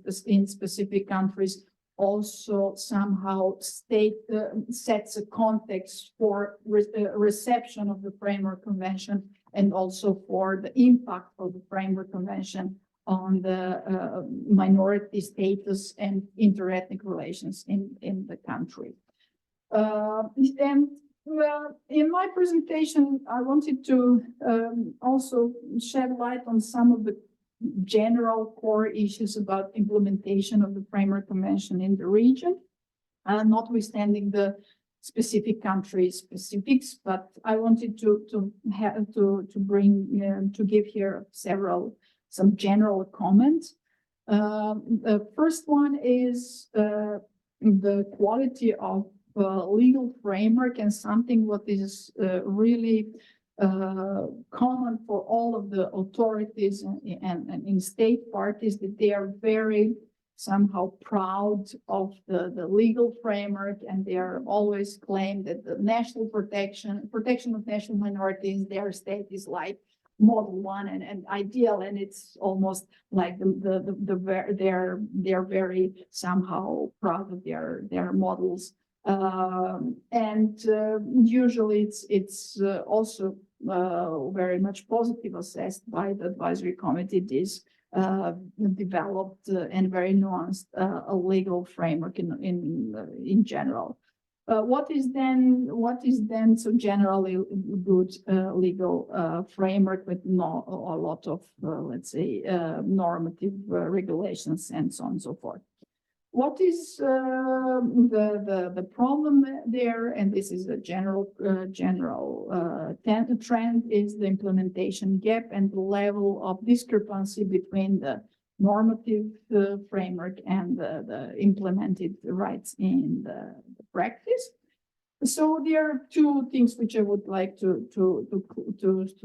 Speaker 5: specific countries also somehow sets a context for reception of the framework convention, and also for the impact of the framework convention on the minority status and interethnic relations in the country. And well, in my presentation, I wanted to also shed light on some of the general core issues about implementation of the framework convention in the region, notwithstanding the specific country specifics, but I wanted to bring to give here some general comments. The first one is the quality of legal framework, and something what is really common for all of the authorities and in state parties, that they are very somehow proud of the legal framework, and they are always claim that the national protection of national minorities, their state is like model one and ideal, and it's almost like they're very somehow proud of their models. And usually it's also very much positive assessed by the advisory committee, this developed and very nuanced legal framework in general. What is then so generally good legal framework with a lot of let's say normative regulations and so on and so forth? What is the problem there, and this is a general trend, is the implementation gap and the level of discrepancy between the normative framework and the implemented rights in the practice. So there are two things which I would like to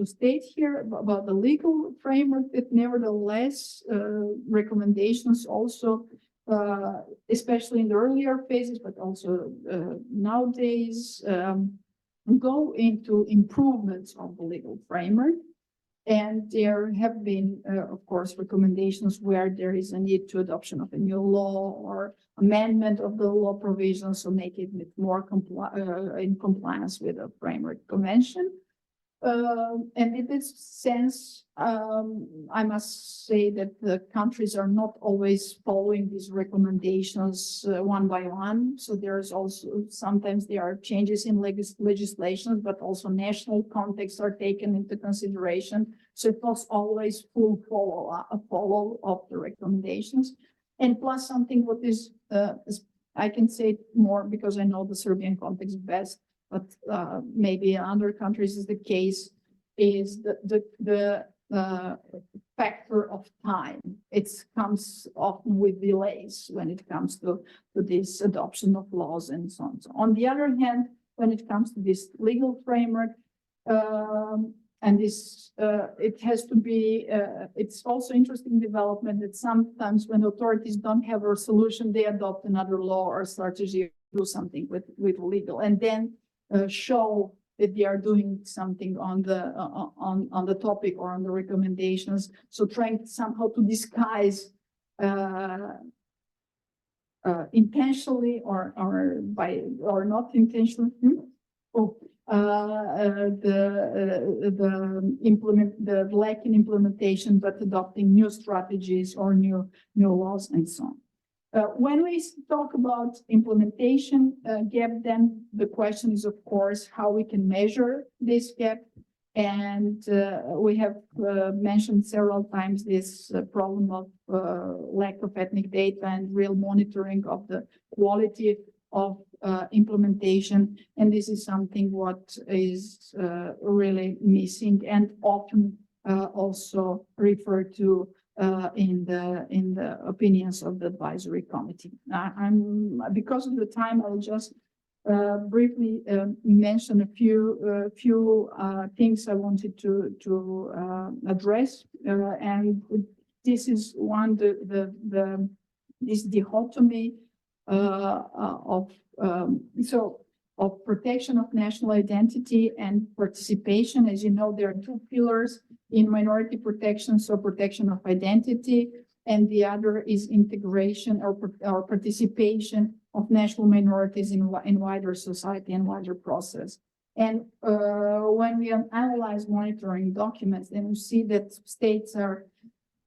Speaker 5: state here about the legal framework, that nevertheless recommendations also, especially in the earlier phases, but also nowadays, go into improvements of the legal framework. And there have been, of course, recommendations where there is a need to adoption of a new law or amendment of the law provisions, so make it more in compliance with the framework convention. And in this sense, I must say that the countries are not always following these recommendations one by one. So there's also sometimes there are changes in legislation, but also national contexts are taken into consideration. So it was always full follow of the recommendations. And plus something what is I can say more because I know the Serbian context best. But maybe in other countries is the case is the factor of time. It comes often with delays when it comes to this adoption of laws and so on. So on the other hand, when it comes to this legal framework, and this it has to be. It's also interesting development that sometimes when authorities don't have a solution, they adopt another law or strategy, do something with legal, and then show that they are doing something on the topic or on the recommendations. So trying somehow to disguise intentionally or not intentionally. The lack in implementation, but adopting new strategies or new laws and so on. When we talk about implementation gap, then the question is, of course, how we can measure this gap. And we have mentioned several times this problem of lack of ethnic data and real monitoring of the quality of implementation. And this is something what is really missing and often also referred to in the opinions of the advisory committee. Because of the time, I'll just briefly mention a few things I wanted to address, and this is one this dichotomy of protection of national identity and participation. As you know, there are two pillars in minority protection, so protection of identity, and the other is integration or participation of national minorities in wider society and wider process. And when we analyze monitoring documents, then we see that states are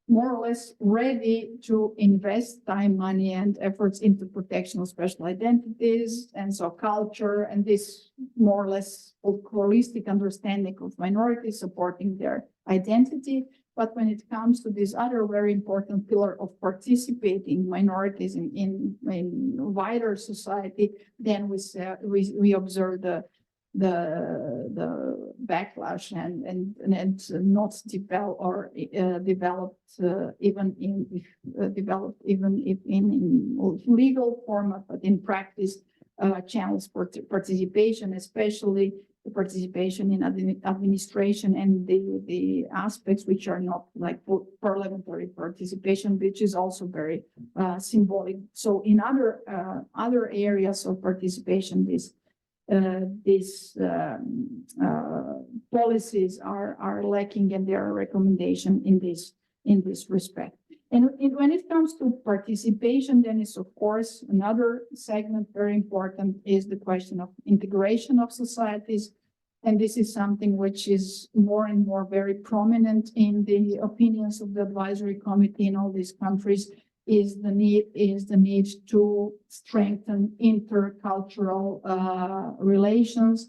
Speaker 5: more or less ready to invest time, money, and efforts into protection of special identities and so culture, and this more or less holistic understanding of minorities supporting their identity. But when it comes to this other very important pillar of participating minorities in wider society, then we observe the backlash and not developed even if in legal format, but in practice channels for participation, especially the participation in administration and the aspects which are not like parliamentary participation, which is also very symbolic. So in other areas of participation, these policies are lacking, and there are recommendations in this respect. And when it comes to participation, then is of course another segment very important is the question of integration of societies. And this is something which is more and more very prominent in the opinions of the advisory committee in all these countries. Is the need to strengthen intercultural relations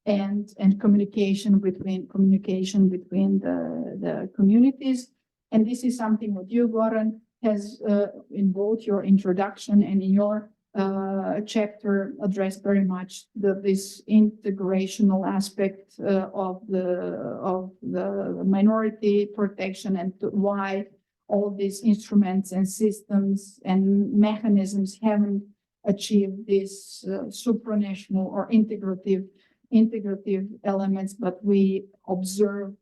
Speaker 5: and communication between the communities. And this is something that you, Goran, has in both your introduction and in your chapter addressed very much this integrational aspect of the minority protection and why all these instruments and systems and mechanisms haven't achieved this supranational or integrative elements, but we observe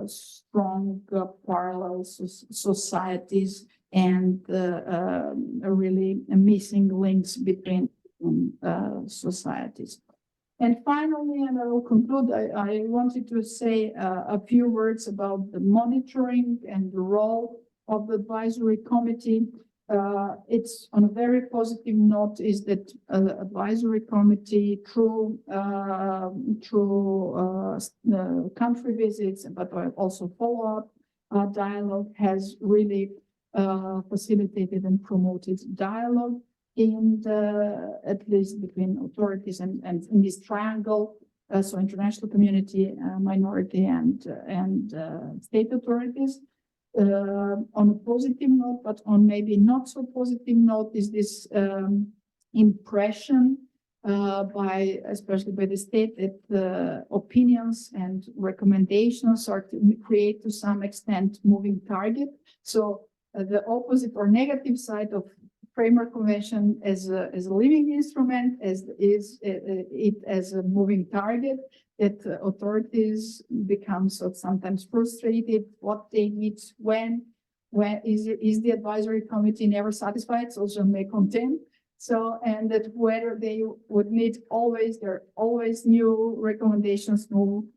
Speaker 5: strong parallel societies and really missing links between societies. And finally, and I will conclude, I wanted to say a few words about the monitoring and the role of the advisory committee. it's on a very positive note is that advisory committee through country visits, but also follow-up dialogue has really facilitated and promoted dialogue in the, at least between authorities and in this triangle, so international community, minority and state authorities. On a positive note, but on maybe not so positive note is this impression especially by the state that the opinions and recommendations are to create to some extent moving target. So the opposite or negative side of Framework Convention as a living instrument, as a moving target, that authorities become so sometimes frustrated what they need when is the advisory committee never satisfied, so may content. So, and that whether they would need always, there are always new recommendations, new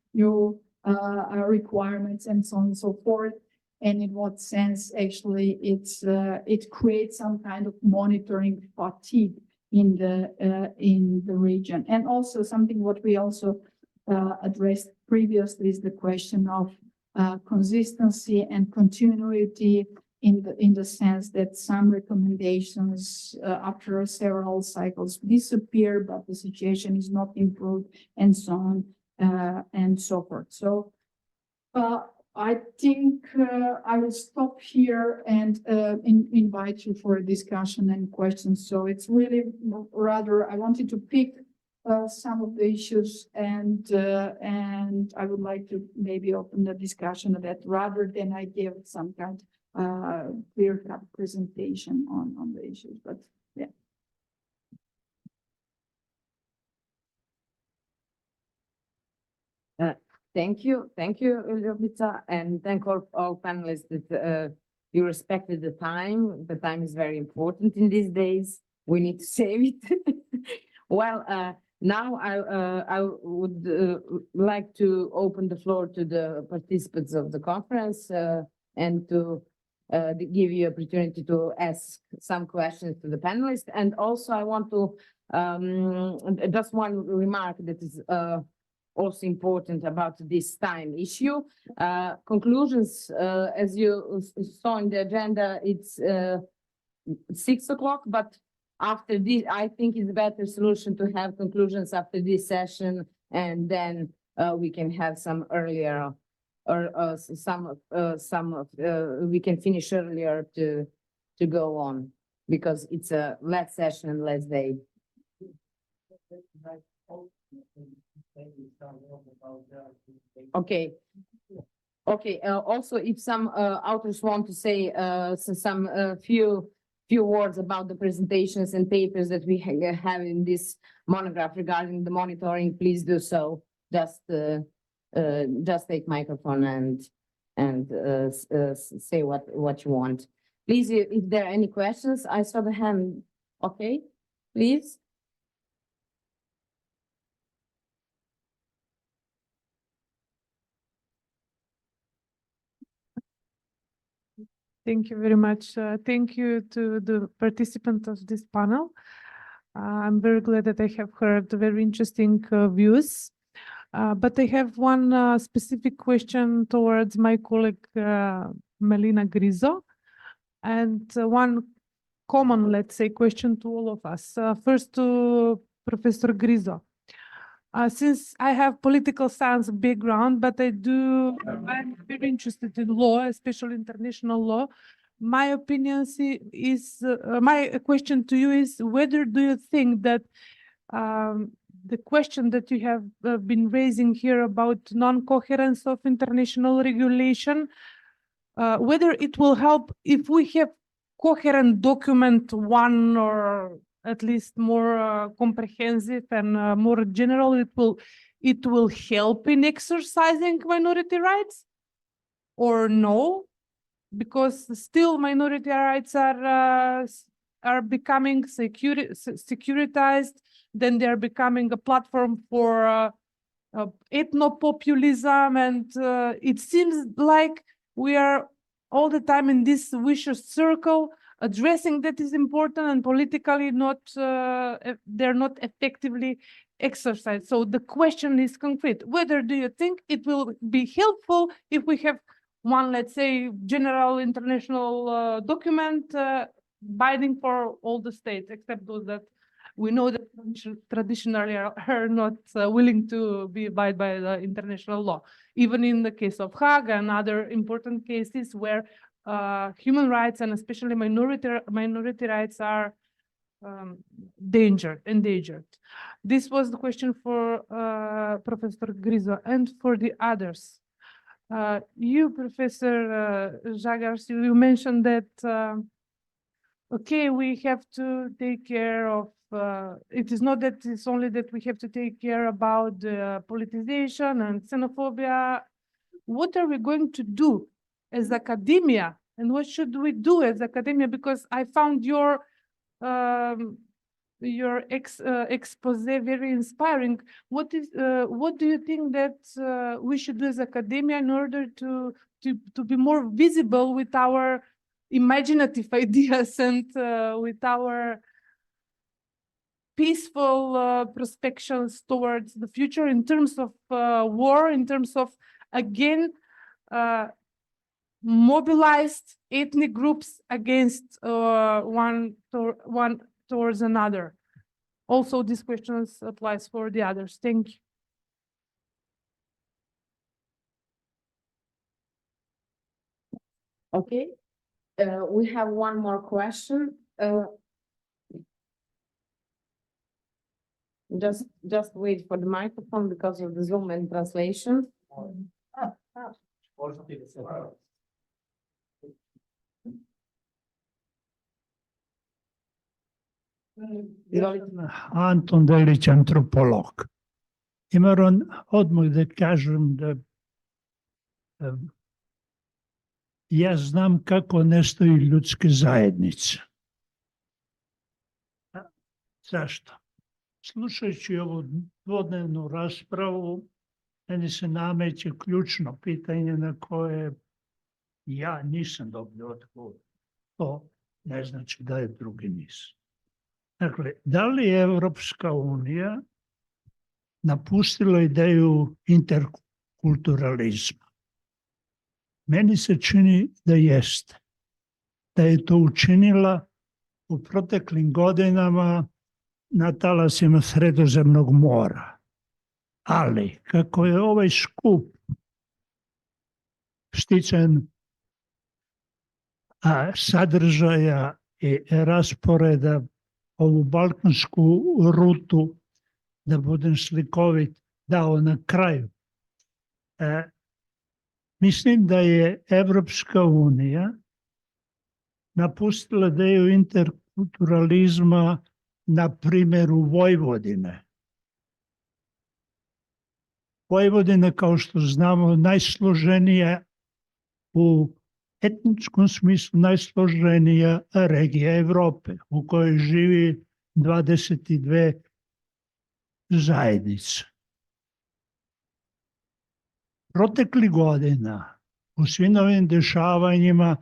Speaker 5: requirements and so on and so forth. And in what sense actually it creates some kind of monitoring fatigue in the region. And also something what we also addressed previously is the question of consistency and continuity in the sense that some recommendations after several cycles disappear, but the situation is not improved and so on and so forth. So I think I will stop here and invite you for a discussion and questions. So it's really rather, I wanted to pick some of the issues and I would like to maybe open the discussion of that rather than I give some kind clear-cut presentation on the issues, but yeah.
Speaker 1: Thank you, Ljubica, and thank all panelists that you respected the time. The time is very important in these days. We need to save it. Well, now I would like to open the floor to the participants of the conference and to give you opportunity to ask some questions to the panelists. And also I want to just one remark that is also important about this time issue. Conclusions, as you saw in the agenda, it's 6 o'clock, but after this, I think it's a better solution to have conclusions after this session, and then we can have some earlier, or we can finish earlier to go on, because it's a less session and less day. Okay. Okay. Also, if some authors want to say some few words about the presentations and papers that we have in this monograph regarding the monitoring, please do so. Just take microphone and say what you want. Please, if there are any questions, I saw the hand. Okay, please.
Speaker 6: Thank you very much. Thank you to the participants of this panel. I'm very glad that I have heard very interesting views. But I have one specific question towards my colleague Melina Grizo, and one common, let's say, question to all of us. First to Professor Grizo. Since I have political science background, but I'm very interested in law, especially international law. My opinion is, my question to you is, whether do you think that the question that you have been raising here about non-coherence of international regulation, whether it will help if we have coherent document, one or at least more comprehensive and more general, it will help in exercising minority rights, or no? Because still minority rights are becoming securitized, then they are becoming a platform for ethno-populism, and it seems like we are all the time in this vicious circle, addressing that is important and politically not, they're not effectively exercised. So the question is concrete. Whether do you think it will be helpful if we have one, let's say, general international document binding for all the states, except those that we know that traditionally are not willing to be abide by the international law, even in the case of Hague and other important cases where human rights and especially minority rights are endangered. This was the question for Professor Grizo and for the others. You, Professor Žagars, you mentioned that okay, we have to take care of, it is not that it's only that we have to take care about politicization and xenophobia. What are we going to do as academia? And what should we do as academia? Because I found your expose very inspiring. What do you think that we should do as academia in order to be more visible with our imaginative ideas and with our peaceful prospections towards the future in terms of war, in terms of, again, mobilized ethnic groups against one towards another? Also, these questions applies for the others. Thank you.
Speaker 1: Okay, we have one more question. Just wait for the microphone because of the Zoom and translation.
Speaker 7: Anton Delić, antropolog. I moram odmah da kažem da ja znam kako nestaju ljudske zajednice. Zašto? Slušajući ovu dvodnevnu raspravu, meni se nameće ključno pitanje na koje ja nisam dobio odgovor. To ne znači da je drugi nisu. Dakle, da li je Evropska unija napustila ideju interkulturalizma? Meni se čini da jeste. Da je to učinila u proteklim godinama na talasima Sredozemnog mora. Ali, kako je ovaj skup stican sadržaja i rasporeda ovu balkansku rutu, da budem slikovit, dao na kraju. Mislim da je Evropska unija napustila ideju interkulturalizma na primjeru Vojvodine. Vojvodina, kao što znamo, najsloženija u etničkom smislu, najsloženija regija Evrope, u kojoj živi 22 zajednice. Proteklih godina, u svim ovim dešavanjima,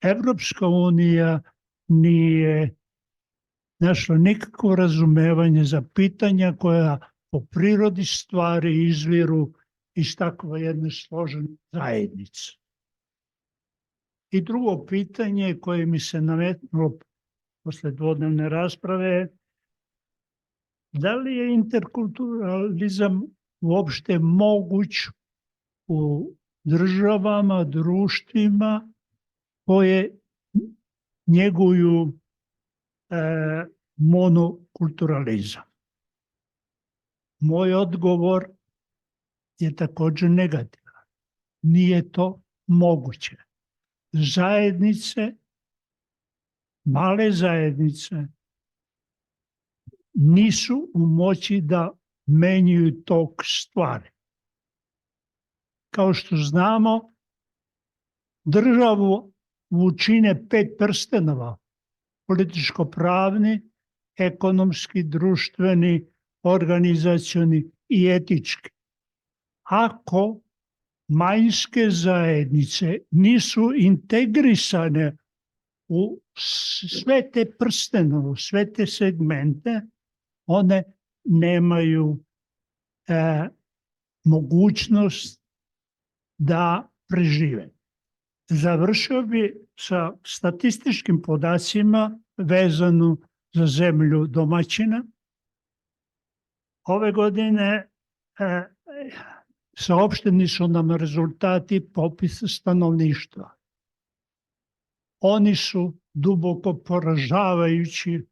Speaker 7: Evropska unija nije našla nikakvo razumevanje za pitanja koja po prirodi stvari izviru iz takve jedne složene zajednice. I drugo pitanje koje mi se nametnulo posle dvodnevne rasprave je da li je interkulturalizam uopšte moguć u državama, društvima koje njeguju monokulturalizam. Moj odgovor je također negativan. Nije to moguće. Zajednice, male zajednice, nisu u moći da menjaju tok stvari. Kao što znamo, državu čine 5 prstenova, političko-pravni, ekonomski, društveni, organizacioni i etički. Ako manjinske zajednice nisu integrisane u sve te prstene, u sve te segmente, one nemaju mogućnost da prežive. Završio bi sa statističkim podacima vezano za zemlju domaćina. Ove godine saopšteni su nam rezultati popisa stanovništva. Oni su duboko poražavajući.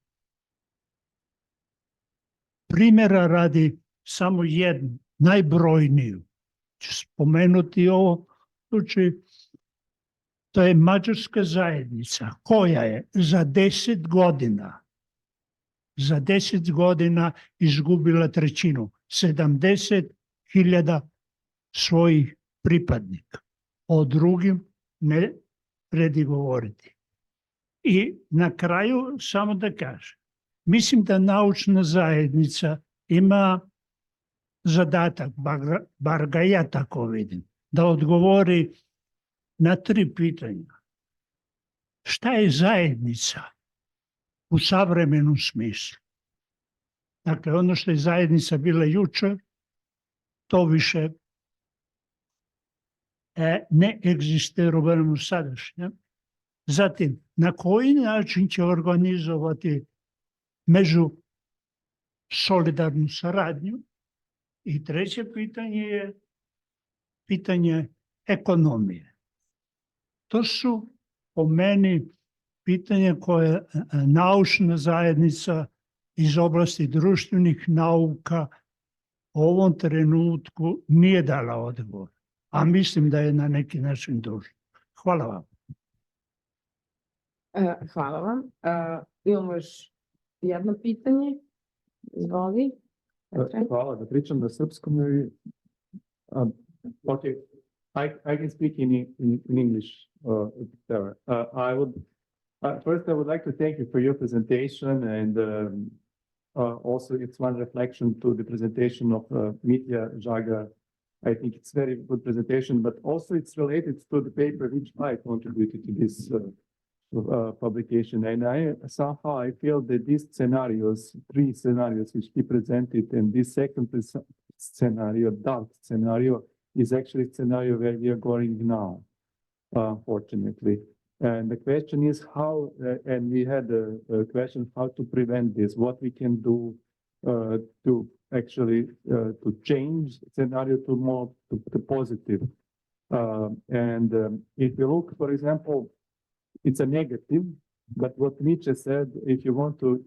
Speaker 7: Primjera radi samo jednu, najbrojniju. Ću spomenuti ovo slučaj. To je mađarska zajednica koja je za 10 godina izgubila trećinu, 70.000 svojih pripadnika. O drugim ne vredi govoriti. I na kraju samo da kažem, mislim da naučna zajednica ima zadatak, bar ga ja tako vidim, da odgovori na 3 pitanja. Šta je zajednica u savremenom smislu? Dakle, ono što je zajednica bila jučer, to više ne egzistira u vremenu sadašnjem. Zatim, na koji način će organizovati među solidarnu saradnju? I treće pitanje je pitanje ekonomije. To su po meni pitanja koje naučna zajednica iz oblasti društvenih nauka u ovom trenutku nije dala odgovor, a mislim da je na neki način dužna. Hvala vam.
Speaker 1: Hvala vam. Imamo još jedno pitanje. Izvoli.
Speaker 8: Hvala, da pričam na srpskom. Okay, I can speak in English. First, I would like to thank you for your presentation, and also it's one reflection to the presentation of Mitja Žagar. I think it's very good presentation, but also it's related to the paper which I contributed to this publication. And I feel that these scenarios, 3 scenarios which he presented, and this second scenario, dark scenario, is actually a scenario where we are going now, fortunately. And the question is how, and we had a question how to prevent this, what we can do to actually to change scenario to more to positive. If you look, for example, it's a negative, but what Nietzsche said, if you want to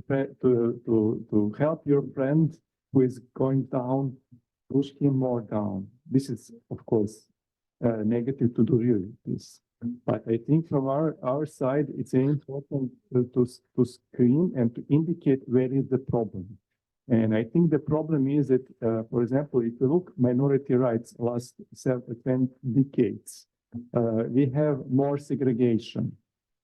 Speaker 8: help your friend who is going down, push him more down. This is, of course, negative to do really this. But I think from our side, it's important to screen and to indicate where is the problem. And I think the problem is that, for example, if you look minority rights last 10 decades, we have more segregation.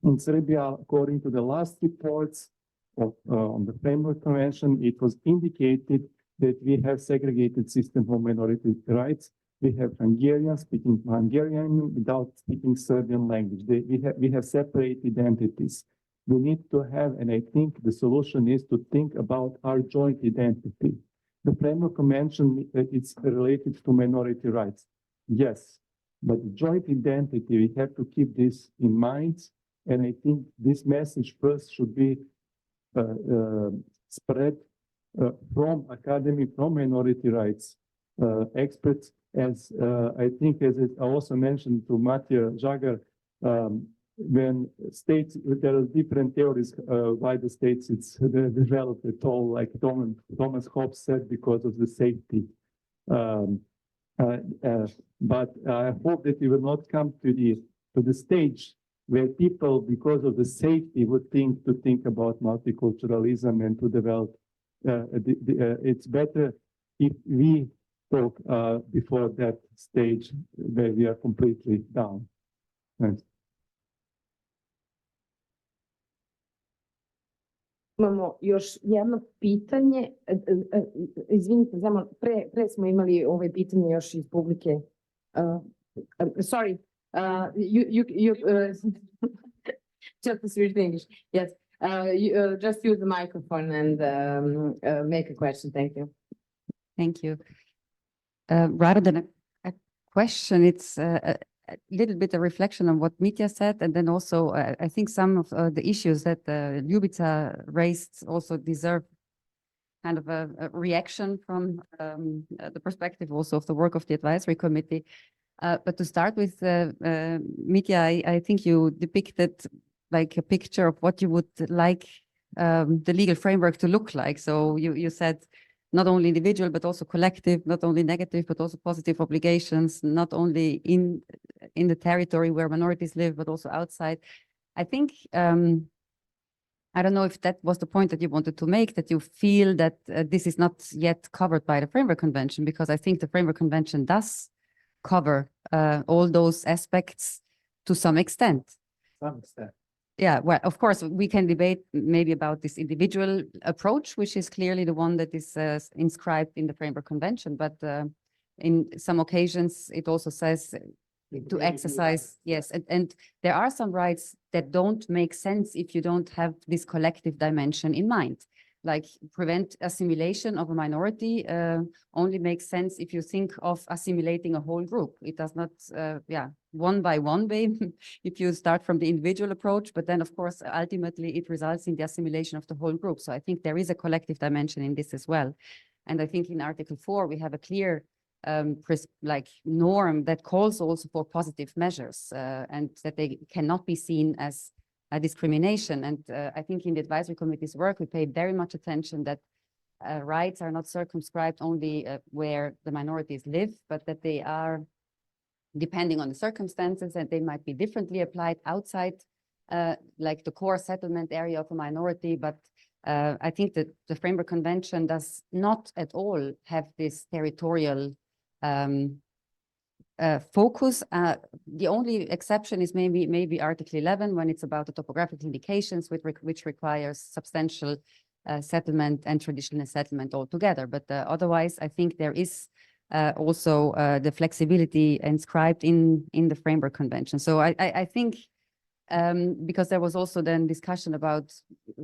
Speaker 8: In Serbia, according to the last reports on the Framework Convention, it was indicated that we have segregated system of minority rights. We have Hungarians speaking Hungarian without speaking Serbian language. We have separate identities. We need to have, and I think the solution is to think about our joint identity. The Framework Convention, it's related to minority rights. Yes, but joint identity, we have to keep this in mind. And I think this message first should be spread from academy, from minority rights experts, as I think, as it also mentioned to Mitja Žagar, when states, there are different theories why the states it's developed at all, like Thomas Hobbes said, because of the safety. But I hope that we will not come to the stage where people, because of the safety, would think about multiculturalism and to develop. It's better if we talk before that stage where we are completely down. Thanks.
Speaker 1: Imamo još jedno pitanje. Izvinite, Zemlja, pre smo imali ovo pitanje još iz publike. Sorry, Just to switch to English. Yes. Just use the microphone and make a question. Thank you.
Speaker 9: Thank you. Rather than a question, it's a little bit a reflection on what Mitya said, and then also I think some of the issues that Ljubica raised also deserve kind of a reaction from the perspective also of the work of the advisory committee. But to start with, Mitya, I think you depicted like a picture of what you would like the legal framework to look like. So you said not only individual, but also collective, not only negative, but also positive obligations, not only in the territory where minorities live, but also outside. I think, I don't know if that was the point that you wanted to make, that you feel that this is not yet covered by the Framework Convention, because I think the Framework Convention does cover all those aspects to some extent.
Speaker 4: Some extent.
Speaker 9: Yeah, well, of course, we can debate maybe about this individual approach, which is clearly the one that is inscribed in the Framework Convention. But in some occasions, it also says to exercise, yes. And there are some rights that don't make sense if you don't have this collective dimension in mind. Like prevent assimilation of a minority only makes sense if you think of assimilating a whole group. It does not, one by one way, if you start from the individual approach, but then of course, ultimately it results in the assimilation of the whole group. So I think there is a collective dimension in this as well. And I think in Article 4, we have a clear norm that calls also for positive measures and that they cannot be seen as a discrimination. And I think in the advisory committee's work, we pay very much attention that rights are not circumscribed only where the minorities live, but that they are, depending on the circumstances, and they might be differently applied outside like the core settlement area of a minority. But I think that the Framework Convention does not at all have this territorial focus. The only exception is maybe Article 11, when it's about the topographic indications, which requires substantial settlement and traditional settlement altogether. But otherwise, I think there is also the flexibility inscribed in the Framework Convention. So I think because there was also then discussion about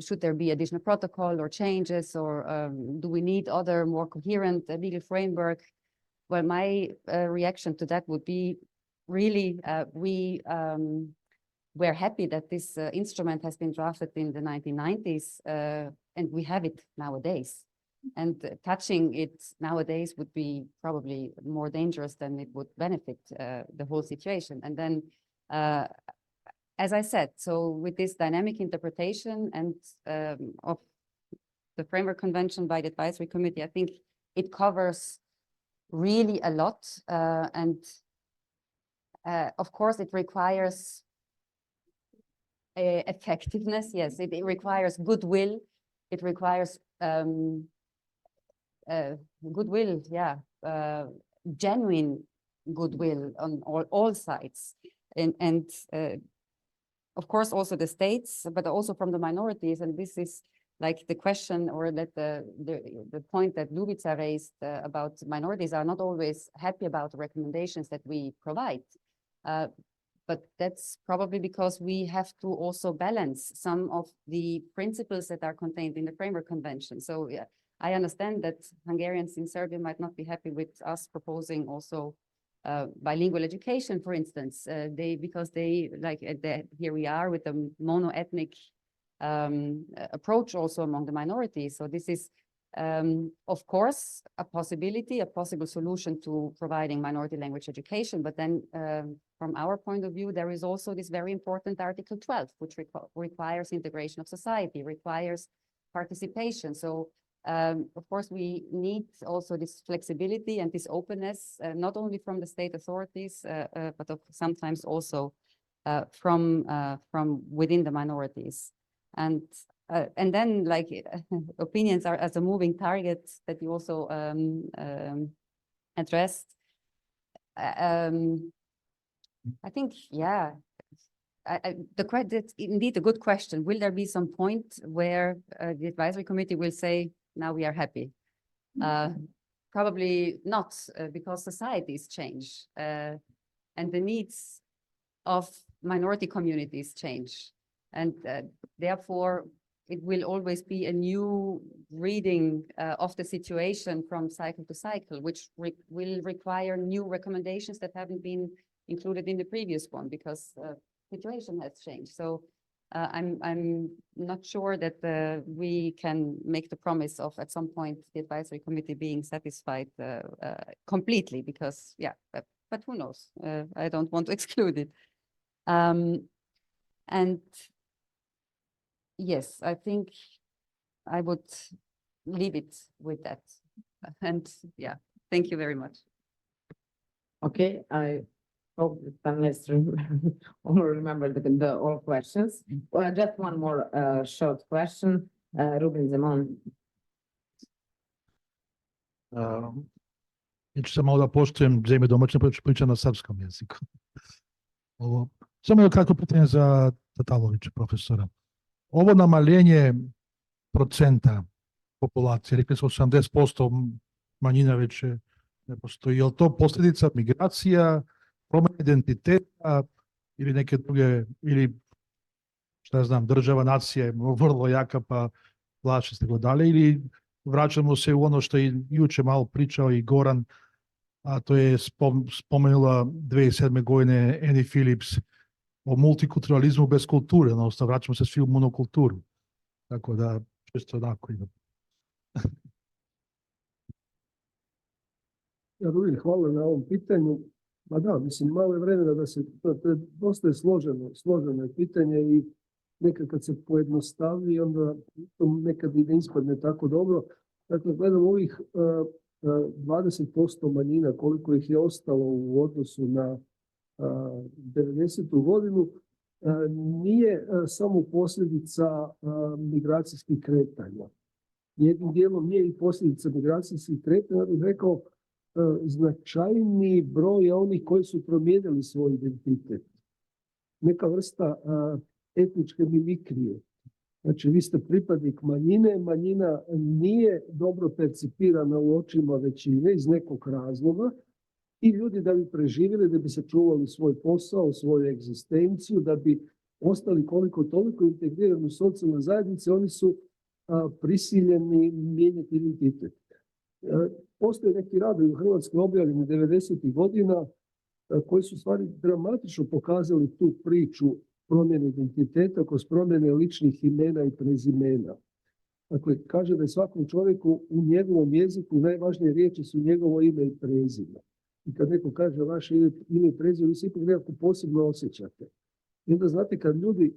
Speaker 9: should there be additional protocol or changes, or do we need other more coherent legal framework? Well, my reaction to that would be really we're happy that this instrument has been drafted in the 1990s and we have it nowadays. And touching it nowadays would be probably more dangerous than it would benefit the whole situation. And then, as I said, so with this dynamic interpretation and of the Framework Convention by the Advisory Committee, I think it covers really a lot. And of course, it requires effectiveness. Yes, it requires goodwill. It requires goodwill, genuine goodwill on all sides. And of course, also the states, but also from the minorities. And this is like the question, or that the point that Ljubica raised about minorities are not always happy about the recommendations that we provide. But that's probably because we have to also balance some of the principles that are contained in the Framework Convention. So I understand that Hungarians in Serbia might not be happy with us proposing also bilingual education, for instance. Because they like here we are with the mono-ethnic approach also among the minorities. So this is, of course, a possibility, a possible solution to providing minority language education. But then from our point of view, there is also this very important Article 12, which requires integration of society, requires participation. So of course, we need also this flexibility and this openness, not only from the state authorities, but sometimes also from within the minorities. And then, like, opinions are as a moving target that you also addressed. I think, yeah, that's indeed a good question. Will there be some point where the advisory committee will say, now we are happy? Probably not, because societies change and the needs of minority communities change. And therefore, it will always be a new reading of the situation from cycle to cycle, which will require new recommendations that haven't been included in the previous one because situation has changed. So I'm not sure that we can make the promise of at some point the advisory committee being satisfied completely because, yeah, but who knows? I don't want to exclude it. And yes, I think I would leave it with that. And yeah, thank you very much.
Speaker 1: Okay, I hope the panelists all remember the all questions. Well, just one more short question. Ruben Zemon.
Speaker 10: Ja ću samo da poštujem zemlje domaćine, pa ću pričati na srpskom jeziku. Samo jedno kratko pitanje za Tatalovića, profesora. Ovo namaljenje procenta populacije, rekli smo 80% manjina već ne postoji. Je li to posljedica migracija, promjene identiteta ili neke druge, ili šta ja znam, država, nacija je vrlo jaka pa plaće se tako dalje, ili vraćamo se u ono što je juče malo pričao i Goran, a to je spomenula 2007. godine Annie Phillips o multikulturalizmu bez kulture, odnosno vraćamo se svi u monokulturu. Tako da, čisto onako idemo.
Speaker 3: Ja Rubin, hvala na ovom pitanju. Ma da, mislim, malo je vremena da se, to je dosta složeno je pitanje i nekad kad se pojednostavi, onda to nekad i ne ispadne tako dobro. Dakle, gledam ovih 20% manjina, koliko ih je ostalo u odnosu na 90. godinu, nije samo posljedica migracijskih kretanja. Jednim dijelom nije i posljedica migracijskih kretanja, ja bih rekao, značajni broj onih koji su promijenili svoj identitet. Neka vrsta etničke mimikrije. Znači, vi ste pripadnik manjine, manjina nije dobro percipirana u očima većine iz nekog razloga i ljudi da bi preživjeli, da bi sačuvali svoj posao, svoju egzistenciju, da bi ostali koliko toliko integrirani u socijalne zajednice, oni su prisiljeni mijenjati identitet. Postoje neki radovi u Hrvatskoj objavljeni 90. godina koji su stvari dramatično pokazali tu priču promjene identiteta kroz promjene ličnih imena i prezimena. Dakle, kaže da je svakom čovjeku u njegovom jeziku najvažnije riječi su njegovo ime i prezime. I kad neko kaže vaše ime i prezime, vi se ipak nekako posebno osjećate. I onda znate, kad ljudi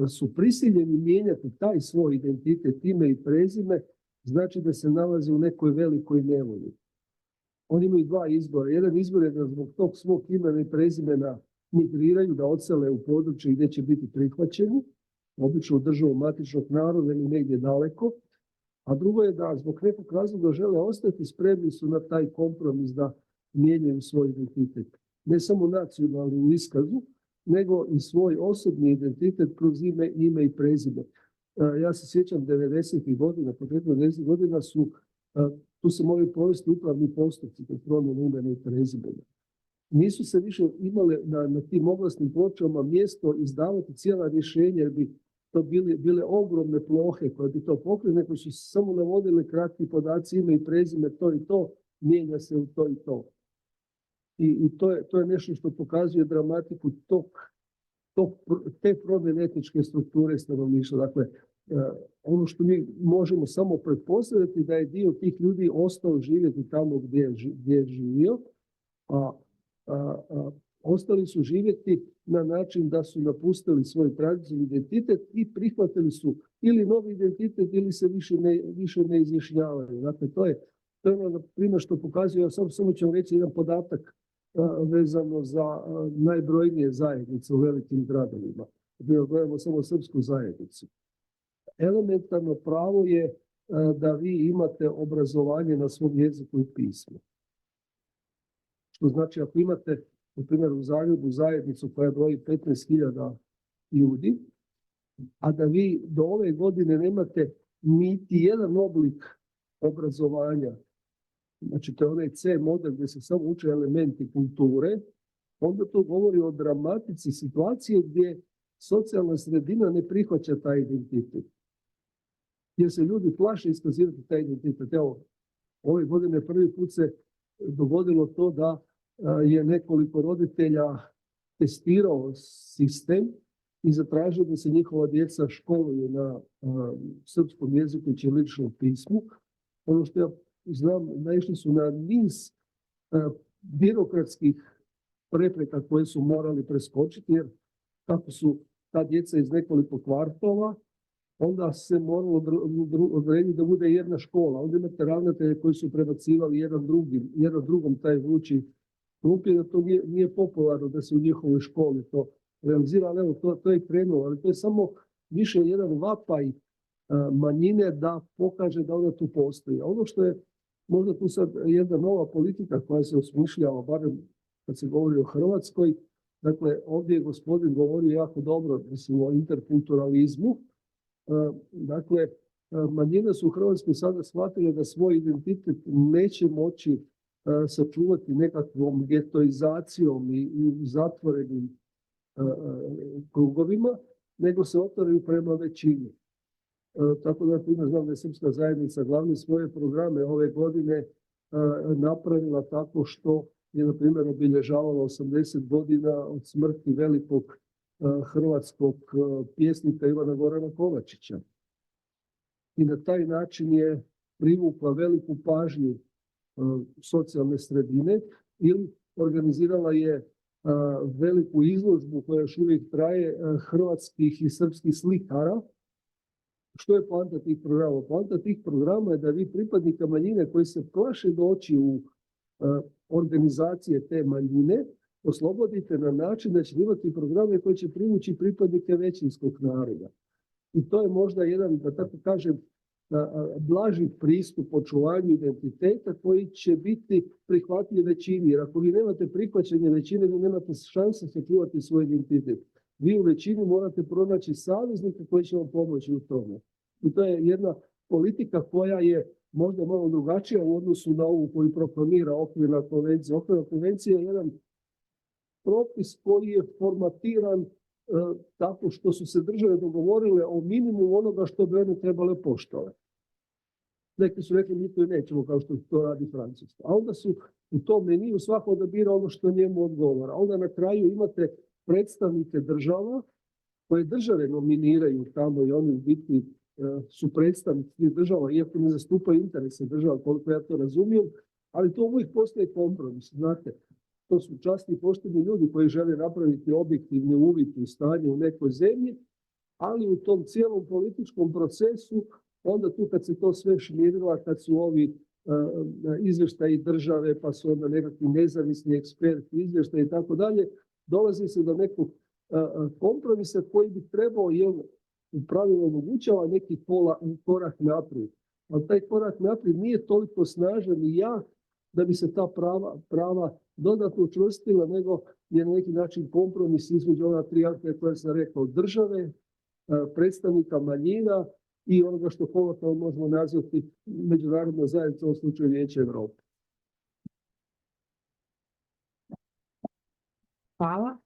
Speaker 3: su prisiljeni mijenjati taj svoj identitet, ime i prezime, znači da se nalaze u nekoj velikoj nevolji. Oni imaju dva izbora. Jedan izbor je da zbog tog svog imena i prezimena migriraju, da odsele u područje gdje će biti prihvaćeni, obično u državu matičnog naroda ili negdje daleko, a drugo je da zbog nekog razloga žele ostati, spremni su na taj kompromis da mijenjaju svoj identitet. Ne samo nacionalni u iskazu, nego i svoj osobni identitet kroz ime i prezime. Ja se sjećam 90. godina, početku 90. godina tu se mogli provesti upravni postupci kod promjene imena i prezimena. Nisu se više imale na tim oglasnim pločama mjesto izdavati cijela rješenja, jer bi to bile ogromne plohe koje bi to pokrili, nego su samo navodili kratki podaci, ime i prezime, to i to, mijenja se u to i to. I to je nešto što pokazuje dramatiku te promjene etničke strukture stanovništva. Dakle, ono što mi možemo samo pretpostaviti da je dio tih ljudi ostao živjeti tamo gdje je živio, a ostali su živjeti na način da su napustili svoj tradicionalni identitet i prihvatili su ili novi identitet ili se više ne izjašnjavaju. Dakle, to je ono na primjer što pokazuje, ja samo ću vam reći jedan podatak vezano za najbrojnije zajednice u velikim gradovima. Gledamo samo srpsku zajednicu. Elementarno pravo je da vi imate obrazovanje na svom jeziku i pismu. Što znači, ako imate, na primjer, u Zagrebu zajednicu koja broji 15.000 ljudi, a da vi do ove godine nemate niti jedan oblik obrazovanja, znači to je onaj C model gdje se samo uče elementi kulture, onda to govori o dramatici situacije gdje socijalna sredina ne prihvaća taj identitet. Jer se ljudi plaše iskazivati taj identitet. Evo, ove godine prvi put se dogodilo to da je nekoliko roditelja testirao sistem i zatražio da se njihova djeca školuju na srpskom jeziku i ćiriličnom pismu. Ono što ja znam, naišli su na niz birokratskih prepreka koje su morali preskočiti, jer kako su ta djeca iz nekoliko kvartova, onda se moralo odrediti da bude jedna škola. Onda imate ravnatelje koji su prebacivali jedan drugom taj vrući krumpir, da to nije popularno da se u njihovoj školi to realizira, ali evo, to je krenulo, ali to je samo više jedan vapaj manjine da pokaže da ona tu postoji. A ono što je možda tu sad jedna nova politika koja se osmišljava, barem kad se govori o Hrvatskoj, dakle, ovdje je gospodin govorio jako dobro, mislim, o interkulturalizmu. Dakle, manjine su u Hrvatskoj sada shvatile da svoj identitet neće moći sačuvati nekakvom getoizacijom i zatvorenim krugovima, nego se otvaraju prema većini. Tako da, primjer, znam da je Srpska zajednica glavne svoje programe ove godine napravila tako što je, na primjer, obilježavalo 80 godina od smrti velikog hrvatskog pjesnika Ivana Gorana Kovačića. I na taj način je privukla veliku pažnju socijalne sredine ili organizirala je veliku izložbu koja još uvijek traje hrvatskih i srpskih slikara. Što je poanta tih programa? Poanta tih programa je da vi pripadnika manjine koji se plaše doći u organizacije te manjine oslobodite na način da će imati programe koji će privući pripadnike većinskog naroda. I to je možda jedan, da tako kažem, blaži pristup očuvanju identiteta koji će biti prihvatljiv većini. Jer ako vi nemate prihvaćanje većine, vi nemate šanse sačuvati svoj identitet. Vi u većini morate pronaći saveznike koji će vam pomoći u tome. I to je jedna politika koja je možda malo drugačija u odnosu na ovu koju proklamira okvirna konvencija. Okvirna konvencija je jedan propis koji je formatiran tako što su se države dogovorile o minimumu onoga što bi one trebale poštovati. Neki su rekli mi to i nećemo kao što to radi Francuska. A onda su u tom meniju svako odabira ono što njemu odgovara. Onda na kraju imate predstavnike država koje države nominiraju tamo i oni u biti su predstavnici država, iako ne zastupaju interese država, koliko ja to razumijem, ali to uvijek postoje kompromis, znate. To su časni i pošteni ljudi koji žele napraviti objektivni uvid u stanje u nekoj zemlji, ali u tom cijelom političkom procesu, onda tu kad se to sve šmirila, kad su ovi izvještaji države, pa su onda nekakvi nezavisni eksperti, izvještaji i tako dalje, dolazi se do nekog kompromisa koji bi trebao, u pravilu omogućava neki korak naprijed. Ali taj korak naprijed nije toliko snažan i jak da bi se ta prava dodatno učvrstila, nego je na neki način kompromis između ova tri akta koje sam rekao, države, predstavnika manjina i onoga što kolokvijalno možemo nazvati međunarodna zajednica u slučaju Vijeća Europe.
Speaker 1: Hvala.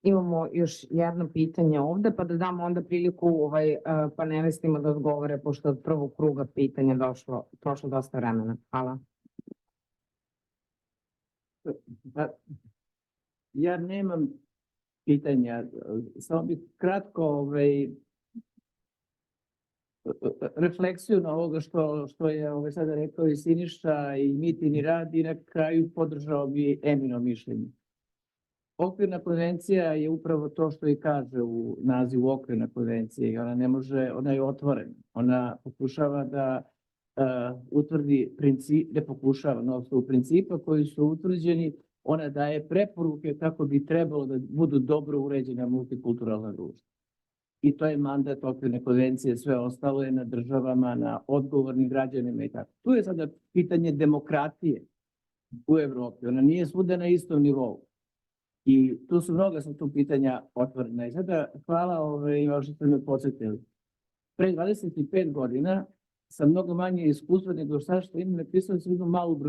Speaker 1: Imamo još jedno pitanje ovde, pa da damo onda priliku panelistima da odgovore, pošto od prvog kruga pitanja prošlo dosta vremena. Hvala.
Speaker 11: Ja nemam pitanja, samo bih kratko refleksiju na ovoga što je sada rekao i Siniša i Mitin i Rad i na kraju podržao bi Emino mišljenje. Okvirna konvencija je upravo to što i kaže u nazivu okvirna konvencija i ona ne može, ona je otvorena. Ona pokušava da utvrdi princip, ne pokušava na osnovu principa koji su utvrđeni, ona daje preporuke kako bi trebalo da budu dobro uređena multikulturalna društva. I to je mandat okvirne konvencije, sve ostalo je na državama, na odgovornim građanima i tako. Tu je sada pitanje demokratije u Evropi, ona nije svuda na istom nivou. I tu su mnoga tu pitanja otvorena. I sada hvala što ste me podsjetili. Pre 25 godina sam mnogo manje iskustva nego sad što imam, napisao sam jednu malu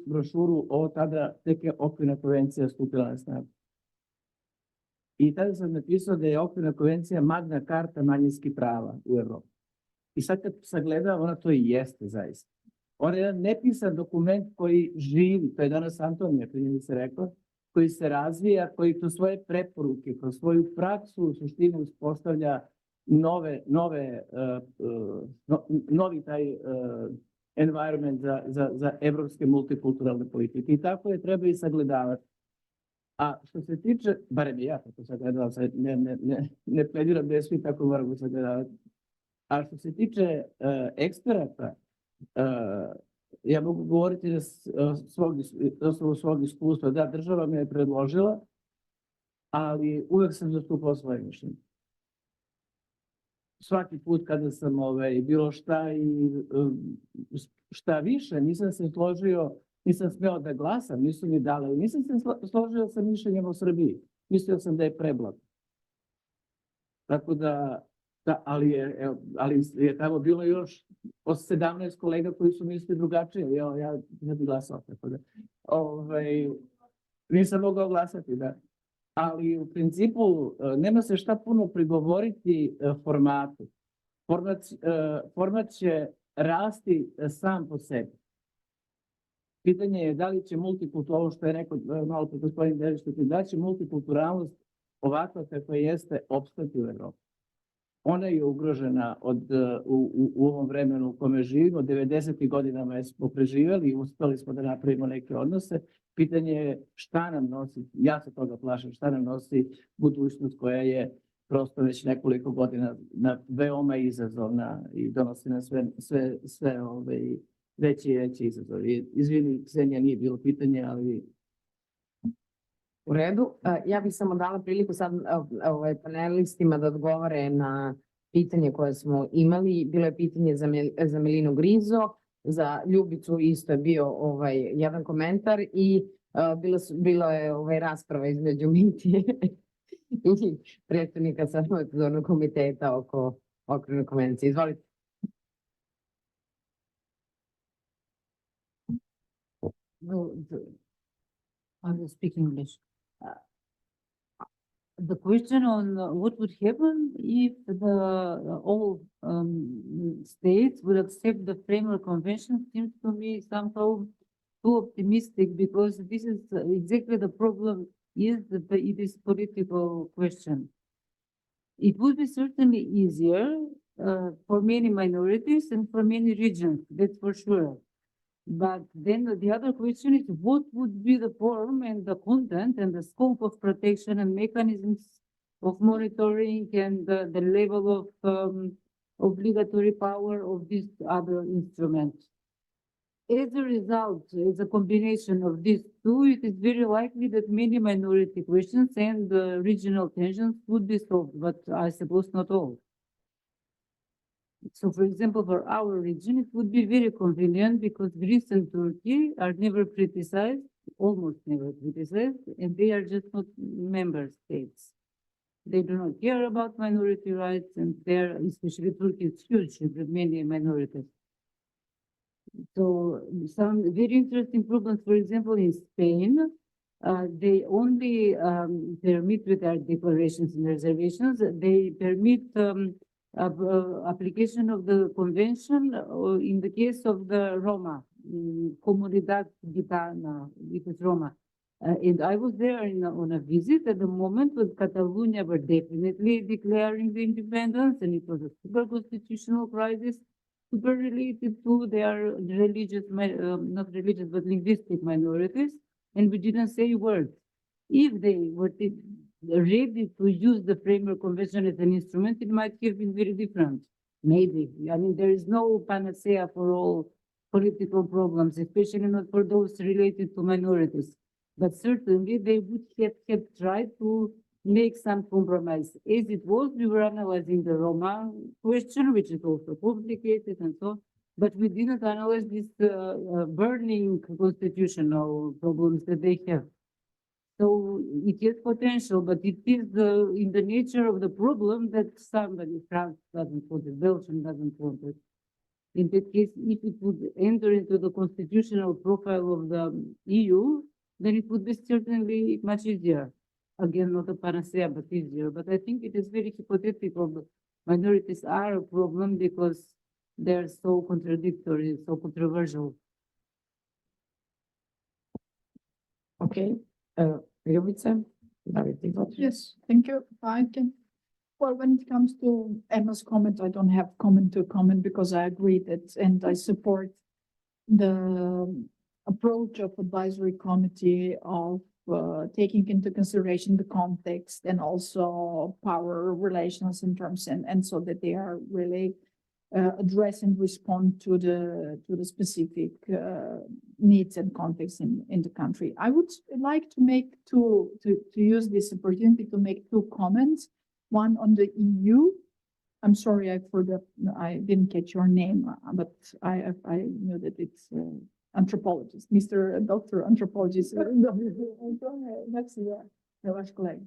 Speaker 11: brošuru o tada tek je okvirna konvencija stupila na snagu. I tada sam napisao da je okvirna konvencija magna karta manjinskih prava u Evropi. I sad kad sagledam, ona to i jeste zaista. Ona je jedan nepisan dokument koji živi, to je danas Antonija, koji mi se rekla, koji se razvija, koji kroz svoje preporuke, kroz svoju praksu u suštini uspostavlja novi taj environment za evropske multikulturalne politike. I tako je treba i sagledavati. A što se tiče, barem ja tako sagledavam, ne plediram da je svi tako moramo sagledavati. A što se tiče eksperata, ja mogu govoriti na osnovu svog iskustva. Da, država me je predložila, ali uvek sam zastupao svoje mišljenje. Svaki put kada sam bilo šta više, nisam se složio, nisam smeo da glasam, nisu mi dali, nisam se složio sa mišljenjem o Srbiji. Mislio sam da je preblag. Tako da, ali je tamo bilo još 17 kolega koji su mislili drugačije. Ja ne bih glasao, tako da. Nisam mogao glasati, da. Ali u principu nema se šta puno prigovoriti formatu. Format će rasti sam po sebi. Pitanje je da li će ovo što je rekao malo pre gospodin Devištik, da li će multikulturalnost ovakva kakva jeste opstati u Evropi. Ona je ugrožena u ovom vremenu u kome živimo. 90. godinama smo preživjeli i uspeli smo da napravimo neke odnose. Pitanje je šta nam nosi, ja se toga plašim, šta nam nosi budućnost koja je prosto već nekoliko godina veoma izazovna i donosi nam sve veći i veći izazovi. Izvini, Ksenija, nije bilo pitanje, ali...
Speaker 1: U redu, ja bih samo dala priliku sad panelistima da odgovore na pitanje koje smo imali. Bilo je pitanje za Melinu Grizo, za Ljubicu isto je bio jedan komentar i bila je rasprava između Mitije i predstavnika Savetodavnog komiteta oko okvirne konvencije. Izvolite.
Speaker 2: I will speak English. The question on what would happen if all states would accept the framework convention seems to me somehow too optimistic, because this is exactly the problem. It is political question. It would be certainly easier for many minorities and for many regions, that's for sure. But then the other question is, what would be the form and the content and the scope of protection and mechanisms of monitoring and the level of obligatory power of this other instrument? As a result, as a combination of these two, it is very likely that many minority questions and regional tensions would be solved, but I suppose not all. So, for example, for our region, it would be very convenient because Greece and Turkey are never criticized, almost never criticized, and they are just not member states. They do not care about minority rights, and there, especially Turkey, is huge with many minorities. So, some very interesting problems, for example, in Spain, they only permit with their declarations and reservations, they permit application of the convention in the case of the Roma, Comunidad Gitana, it is Roma. And I was there on a visit at the moment when Catalonia were definitely declaring the independence, and it was a super constitutional crisis, super related to their religious, not religious, but linguistic minorities, and we didn't say a word. If they were ready to use the framework convention as an instrument, it might have been very different. Maybe. I mean, there is no panacea for all political problems, especially not for those related to minorities. But certainly they would have tried to make some compromise. As it was, we were analyzing the Roma question, which is also complicated and so on, but we didn't analyze these burning constitutional problems that they have. So it has potential, but it is in the nature of the problem that somebody, France doesn't want it, Belgium doesn't want it. In that case, if it would enter into the constitutional profile of the EU, then it would be certainly much easier. again, not a panacea, but easier. But I think it is very hypothetical. But minorities are a problem because they're so contradictory, so controversial.
Speaker 11: Okay, Jovica, everything else?
Speaker 5: Yes, thank you. I can, well, when it comes to Emma's comment, I don't have comment to comment because I agree that, and I support the approach of advisory committee of taking into consideration the context and also power relations in terms and so that they are really address and respond to the specific needs and context in the country. I would like to make to use this opportunity to make two comments. One on the EU. I'm sorry, I forgot, I didn't catch your name, but I knew that it's anthropologist, Mr. Dr. Anthropologist. That's the last colleague.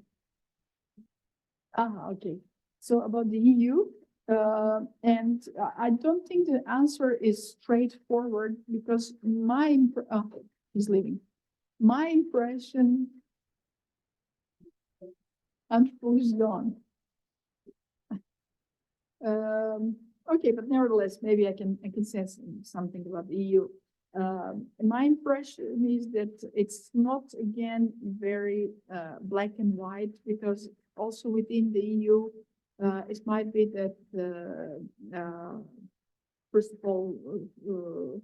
Speaker 5: Okay. So about the EU, and I don't think the answer is straightforward because he's leaving. My impression, anthropologist is gone. Okay, but nevertheless, maybe I can say something about the EU. My impression is that it's not again very black and white because also within the EU, it might be that first of all,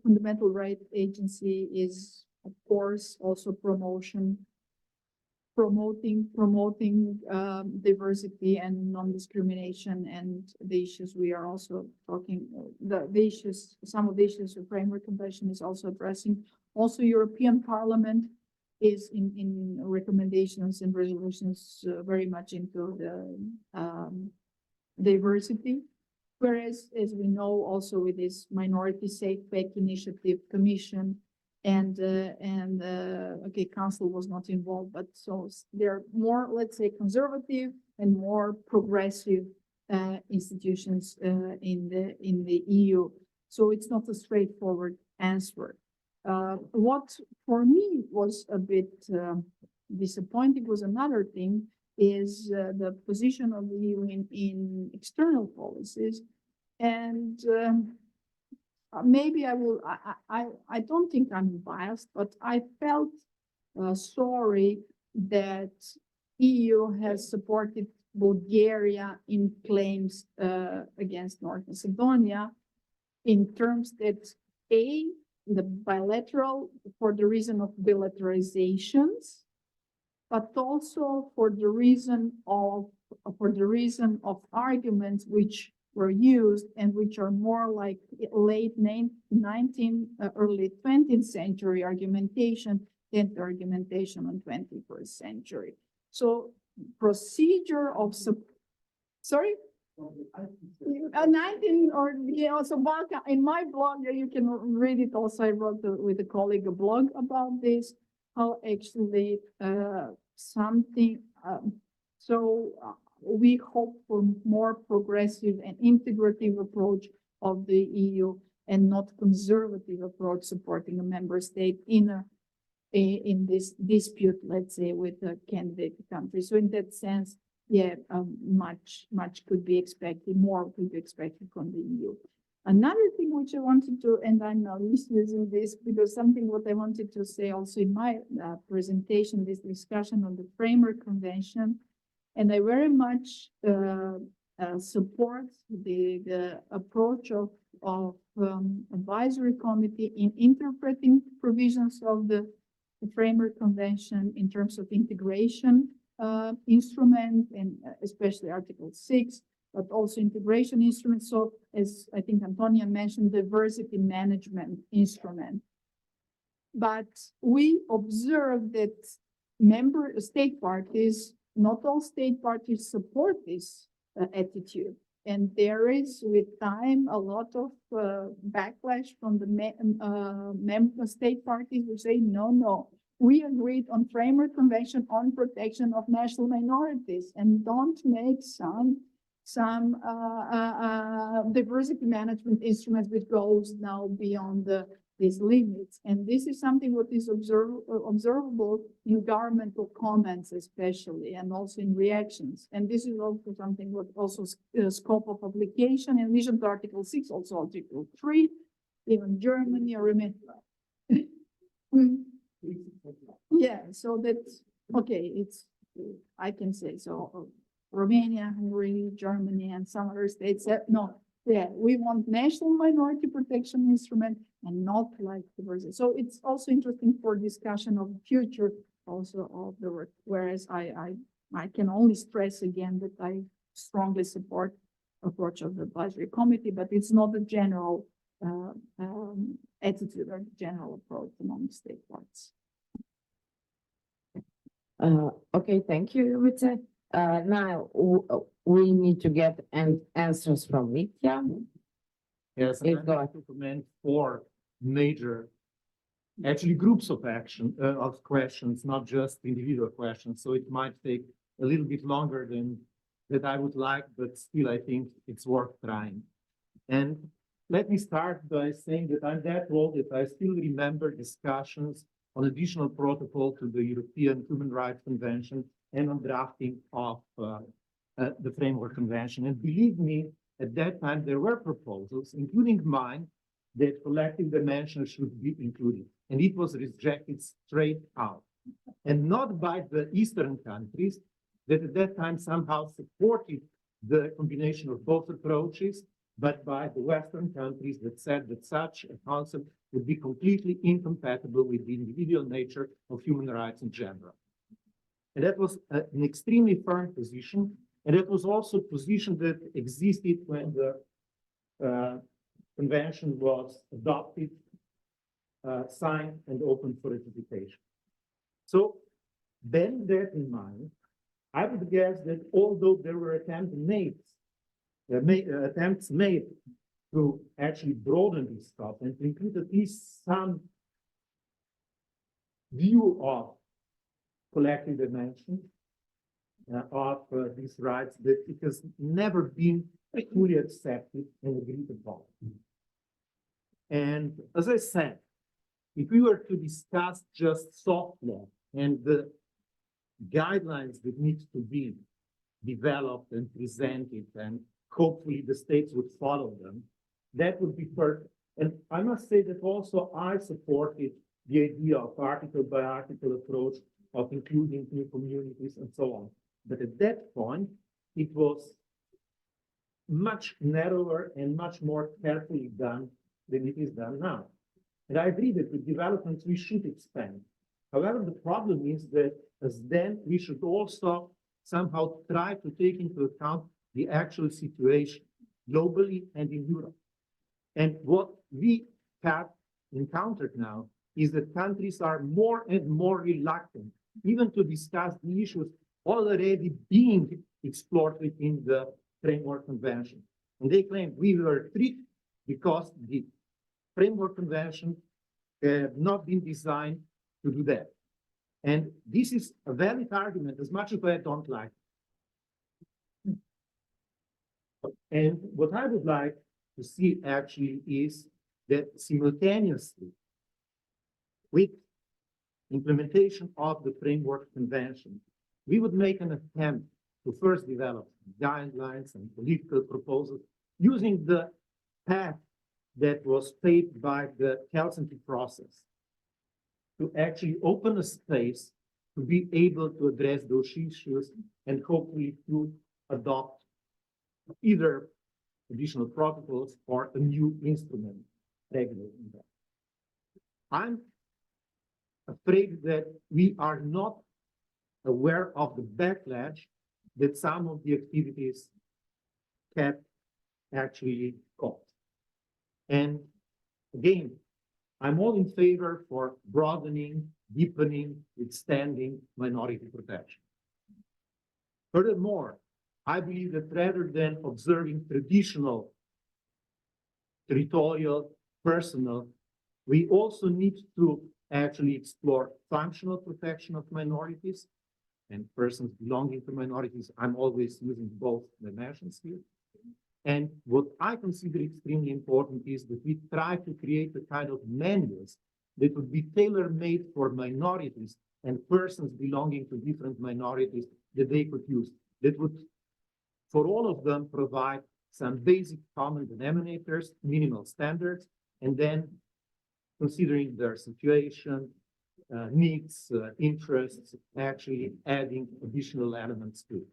Speaker 5: fundamental rights agency is of course also promoting diversity and non-discrimination and the issues we are also talking, the issues, some of the issues the framework convention is also addressing. Also European Parliament is in recommendations and resolutions very much into the diversity. Whereas, as we know, also with this Minority Safe Pack Initiative Commission, and okay, council was not involved, but so they're more, let's say, conservative and more progressive institutions in the EU. So it's not a straightforward answer. What for me was a bit disappointing was another thing is the position of the EU in external policies, and maybe I don't think I'm biased, but I felt sorry that EU has supported Bulgaria in claims against North Macedonia in terms that the bilateral for the reason of bilateralizations, but also for the reason of arguments which were used and which are more like late 19th, early 20th century argumentation than the argumentation on 21st century. So procedure of, sorry? 19 or yeah, also Balkan, in my blog, you can read it also. I wrote with a colleague a blog about this, how actually something, we hope for more progressive and integrative approach of the EU and not conservative approach supporting a member state in this dispute, let's say, with a candidate country. So in that sense, yeah, much could be expected, more could be expected from the EU. Another thing which I wanted to, and I'm now misusing this because something what I wanted to say also in my presentation, this discussion on the Framework Convention, and I very much support the approach of advisory committee in interpreting provisions of the Framework Convention in terms of integration instrument, and especially Article 6, but also integration instruments. So as I think Antonia mentioned, diversity management instrument. But we observe that member state parties, not all state parties support this attitude. And there is with time a lot of backlash from the member state parties who say, no, we agreed on Framework Convention on Protection of National Minorities and don't make some diversity management instruments which goes now beyond the these limits. And this is something what is observable in governmental comments especially, and also in reactions. And this is also something what also scope of application in addition to Article 6, also Article 3, even Germany or Romania. Yeah, so that's, okay, it's, I can say so. Romania, Hungary, Germany, and some other states that, no, yeah, we want national minority protection instrument and not like the version. So it's also interesting for discussion of future also of the work. Whereas I can only stress again that I strongly support approach of the advisory committee, but it's not a general attitude or general approach among state parts.
Speaker 12: Okay, thank you, Ivica. Now we need to get answers from Mitya.
Speaker 4: Yes, and
Speaker 12: Please
Speaker 4: I'd
Speaker 12: go
Speaker 4: like to comment 4 major, actually groups of action, of questions, not just individual questions. So it might take a little bit longer than that I would like, but still I think it's worth trying. And let me start by saying that I'm that old that I still remember discussions on additional protocol to the European Human Rights Convention and on drafting of the Framework Convention. And believe me, at that time, there were proposals, including mine, that collective dimension should be included. And it was rejected straight out. And not by the Eastern countries that at that time somehow supported the combination of both approaches, but by the Western countries that said that such a concept would be completely incompatible with the individual nature of human rights in general. And that was an extremely firm position. And it was also a position that existed when the convention was adopted, signed, and opened for ratification. So, bearing that in mind, I would guess that although there were attempts made to actually broaden this scope and to include at least some view of collective dimension of these rights, that it has never been fully accepted and agreed upon. And as I said, if we were to discuss just soft law and the guidelines that need to be developed and presented, and hopefully the states would follow them, that would be perfect. And I must say that also I supported the idea of article by article approach of including new communities and so on. But at that point, it was much narrower and much more carefully done than it is done now. And I agree that with developments, we should expand. However, the problem is that as then we should also somehow try to take into account the actual situation globally and in Europe. And what we have encountered now is that countries are more and more reluctant even to discuss the issues already being explored within the Framework Convention. And they claim we were tricked because the Framework Convention had not been designed to do that. And this is a valid argument, as much as I don't like it. And what I would like to see actually is that simultaneously with implementation of the Framework Convention, we would make an attempt to first develop guidelines and political proposals using the path that was paved by the Helsinki process to actually open a space to be able to address those issues and hopefully to adopt either additional protocols or a new instrument regulating that. I'm afraid that we are not aware of the backlash that some of the activities have actually caused. And again, I'm all in favor for broadening, deepening, extending minority protection. Furthermore, I believe that rather than observing traditional, territorial, personal, we also need to actually explore functional protection of minorities and persons belonging to minorities. I'm always using both dimensions here. And what I consider extremely important is that we try to create a kind of manuals that would be tailor-made for minorities and persons belonging to different minorities that they could use. That would, for all of them, provide some basic common denominators, minimal standards, and then considering their situation, needs, interests, actually adding additional elements to it.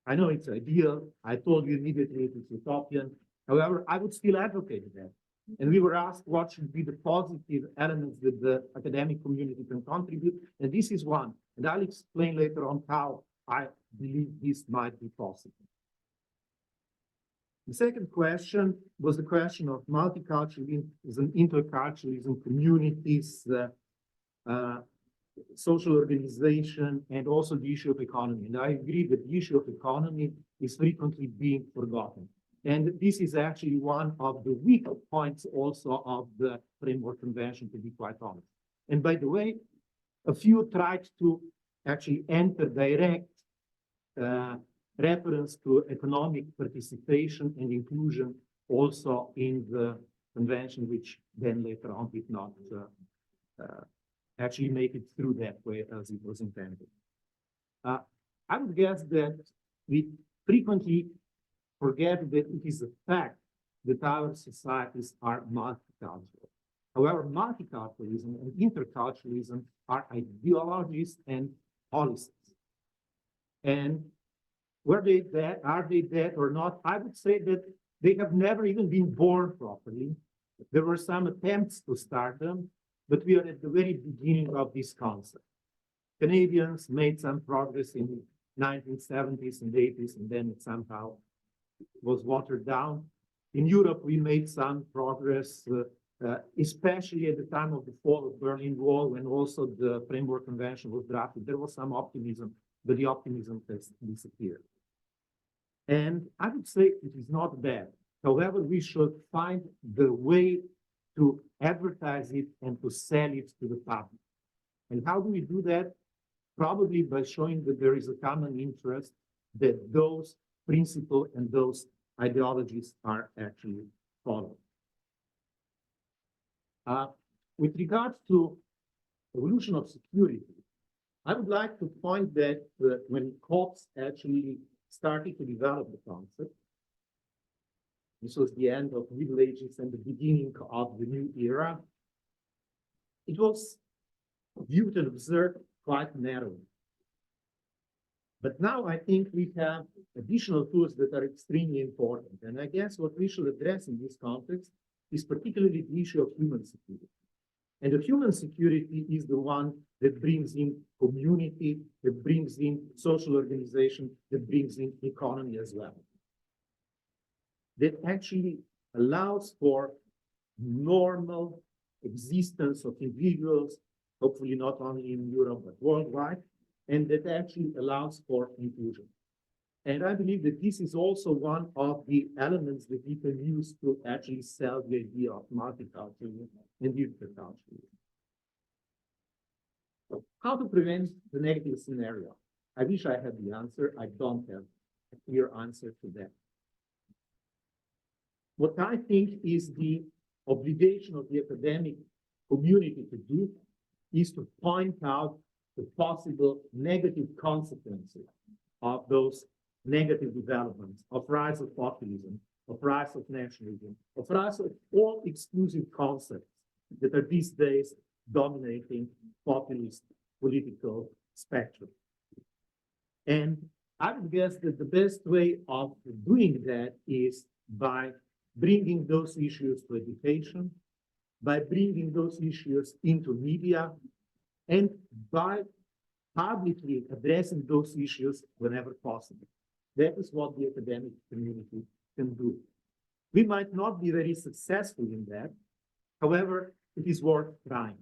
Speaker 4: I know it's ideal. I told you immediately it is utopian. However, I would still advocate that. And we were asked what should be the positive elements that the academic community can contribute. And this is one. And I'll explain later on how I believe this might be possible. The second question was the question of multiculturalism, interculturalism, communities, social organization, and also the issue of economy. And I agree that the issue of economy is frequently being forgotten. And this is actually one of the weak points also of the Framework Convention, to be quite honest. And by the way, a few tried to actually enter direct reference to economic participation and inclusion also in the convention, which then later on did not actually make it through that way as it was intended. I would guess that we frequently forget that it is a fact that our societies are multicultural. However, multiculturalism and interculturalism are ideologies and policies. And are they dead or not? I would say that they have never even been born properly. There were some attempts to start them, but we are at the very beginning of this concept. Canadians made some progress in the 1970s and 80s, and then it somehow was watered down. In Europe, we made some progress, especially at the time of the fall of the Berlin Wall, when also the Framework Convention was drafted. There was some optimism, but the optimism has disappeared. And I would say it is not bad. However, we should find the way to advertise it and to sell it to the public. And how do we do that? Probably by showing that there is a common interest, that those principles and those ideologies are actually followed. With regard to evolution of security, I would like to point that when COPs actually started to develop the concept, this was the end of Middle Ages and the beginning of the new era, it was viewed and observed quite narrowly. But now I think we have additional tools that are extremely important. And I guess what we should address in this context is particularly the issue of human security. And the human security is the one that brings in community, that brings in social organization, that brings in economy as well. That actually allows for normal existence of individuals, hopefully not only in Europe, but worldwide, and that actually allows for inclusion. And I believe that this is also one of the elements that we can use to actually sell the idea of multiculturalism and interculturalism. So how to prevent the negative scenario? I wish I had the answer. I don't have a clear answer to that. What I think is the obligation of the academic community to do is to point out the possible negative consequences of those negative developments, of rise of populism, of rise of nationalism, of rise of all exclusive concepts that are these days dominating populist political spectrum. And I would guess that the best way of doing that is by bringing those issues to education, by bringing those issues into media, and by publicly addressing those issues whenever possible. That is what the academic community can do. We might not be very successful in that. However, it is worth trying.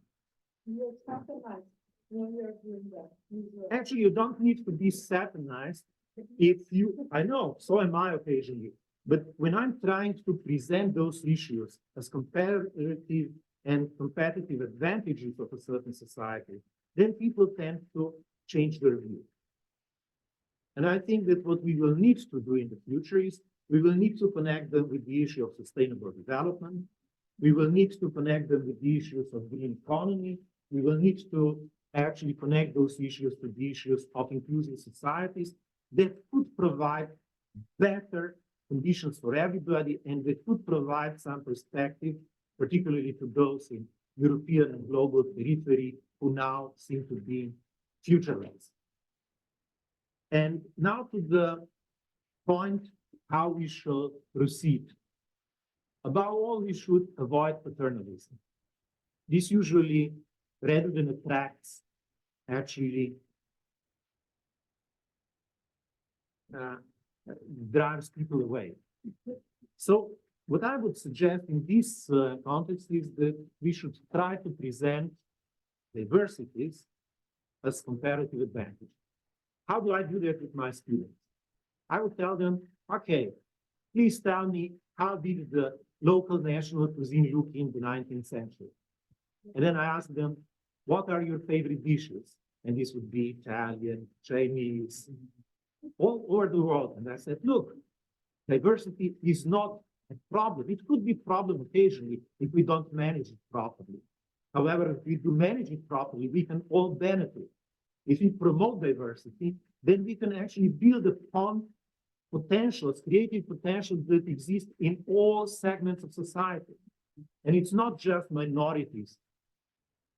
Speaker 4: Actually, you don't need to be saturnized if you, I know, so am I occasionally, but when I'm trying to present those issues as comparative and competitive advantages of a certain society, then people tend to change their view. And I think that what we will need to do in the future is We will need to connect them with the issue of sustainable development. We will need to connect them with the issues of green economy. We will need to actually connect those issues to the issues of inclusive societies that could provide better conditions for everybody and that could provide some perspective, particularly to those in European and global periphery who now seem to be futureless. And now to the point how we should proceed. Above all, we should avoid paternalism. This usually, rather than attracts, actually drives people away. So what I would suggest in this context is that we should try to present diversities as comparative advantage. How do I do that with my students? I would tell them, okay, please tell me, how did the local national cuisine look in the 19th century? And then I ask them, what are your favorite dishes? And this would be Italian, Chinese, all over the world. And I said, look, diversity is not a problem. It could be a problem occasionally if we don't manage it properly. However, if we do manage it properly, we can all benefit. If we promote diversity, then we can actually build upon potentials, creative potentials that exist in all segments of society. And it's not just minorities,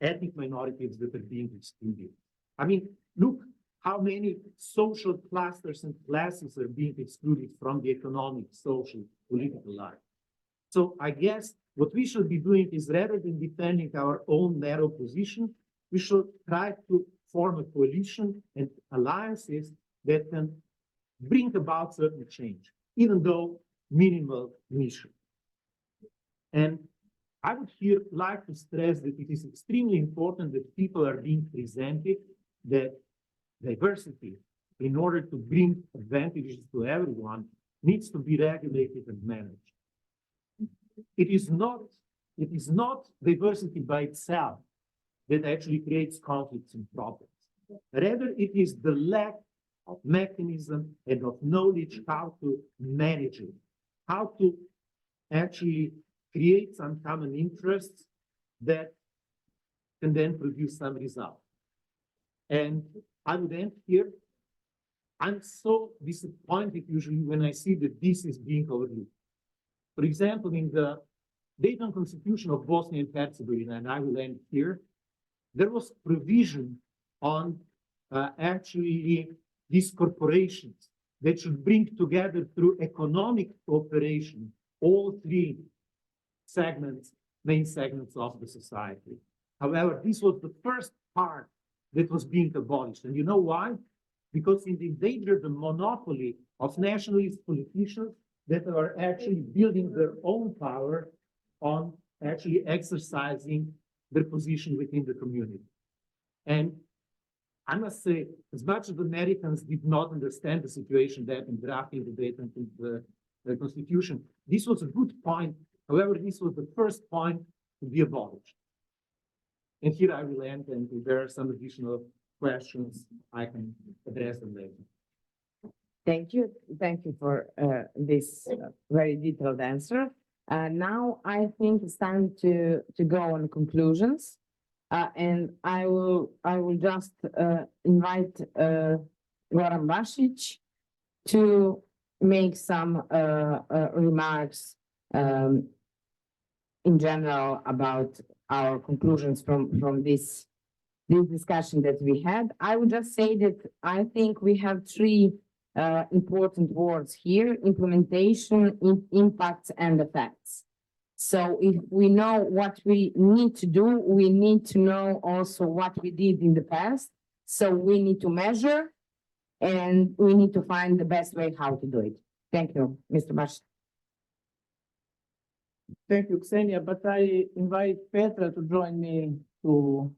Speaker 4: ethnic minorities that are being excluded. I mean, look how many social clusters and classes are being excluded from the economic, social, political life. So I guess what we should be doing is, rather than defending our own narrow position, we should try to form a coalition and alliances that can bring about certain change, even though minimal initially. And I would here like to stress that it is extremely important that people are being presented that diversity, in order to bring advantages to everyone, needs to be regulated and managed. It is not diversity by itself that actually creates conflicts and problems. Rather, it is the lack of mechanism and of knowledge how to manage it, how to actually create some common interests that can then produce some result. And I would end here. I'm so disappointed usually when I see that this is being overlooked. For example, in the Dayton Constitution of Bosnia and Herzegovina, and I will end here, there was provision on actually these corporations that should bring together through economic cooperation all three segments, main segments of the society. However, this was the first part that was being abolished. And you know why? Because it endangered the monopoly of nationalist politicians that are actually building their own power on actually exercising their position within the community. And I must say, as much as the Americans did not understand the situation that in drafting the Dayton the Constitution, this was a good point. However, this was the first point to be abolished. And here I will end, and if there are some additional questions, I can address them later.
Speaker 12: Thank you. Thank you for this very detailed answer. Now I think it's time to go on conclusions. And I will just invite Goran Basic to make some remarks in general about our conclusions from this discussion that we had. I would just say that I think we have three important words here: implementation, impacts, and effects. So if we know what we need to do, we need to know also what we did in the past. So we need to measure, and we need to find the best way how to do it. Thank you, Mr. Basic.
Speaker 11: Thank you, Ksenia, but I invite Petra to join me to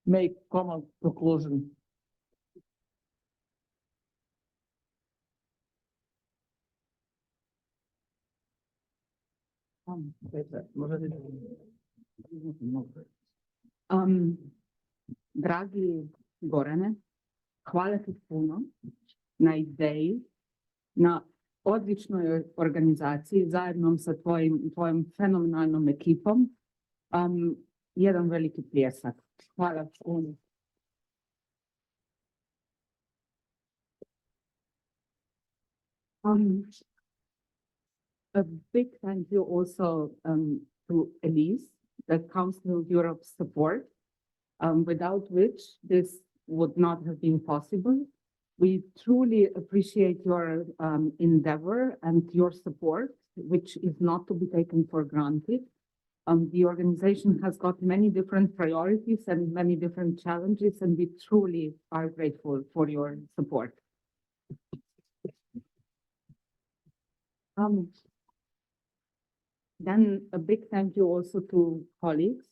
Speaker 11: make common conclusion. Petra, možete
Speaker 2: Dragi Gorane, hvala ti puno na ideji, na odličnoj organizaciji zajedno sa tvojom fenomenalnom ekipom. Jedan veliki pljesak. Hvala puno. A big thank you also to Elise, the Council of Europe's support, without which this would not have been possible. We truly appreciate your endeavor and your support, which is not to be taken for granted. The organization has got many different priorities and many different challenges, and we truly are grateful for your support. Then a big thank you also to colleagues,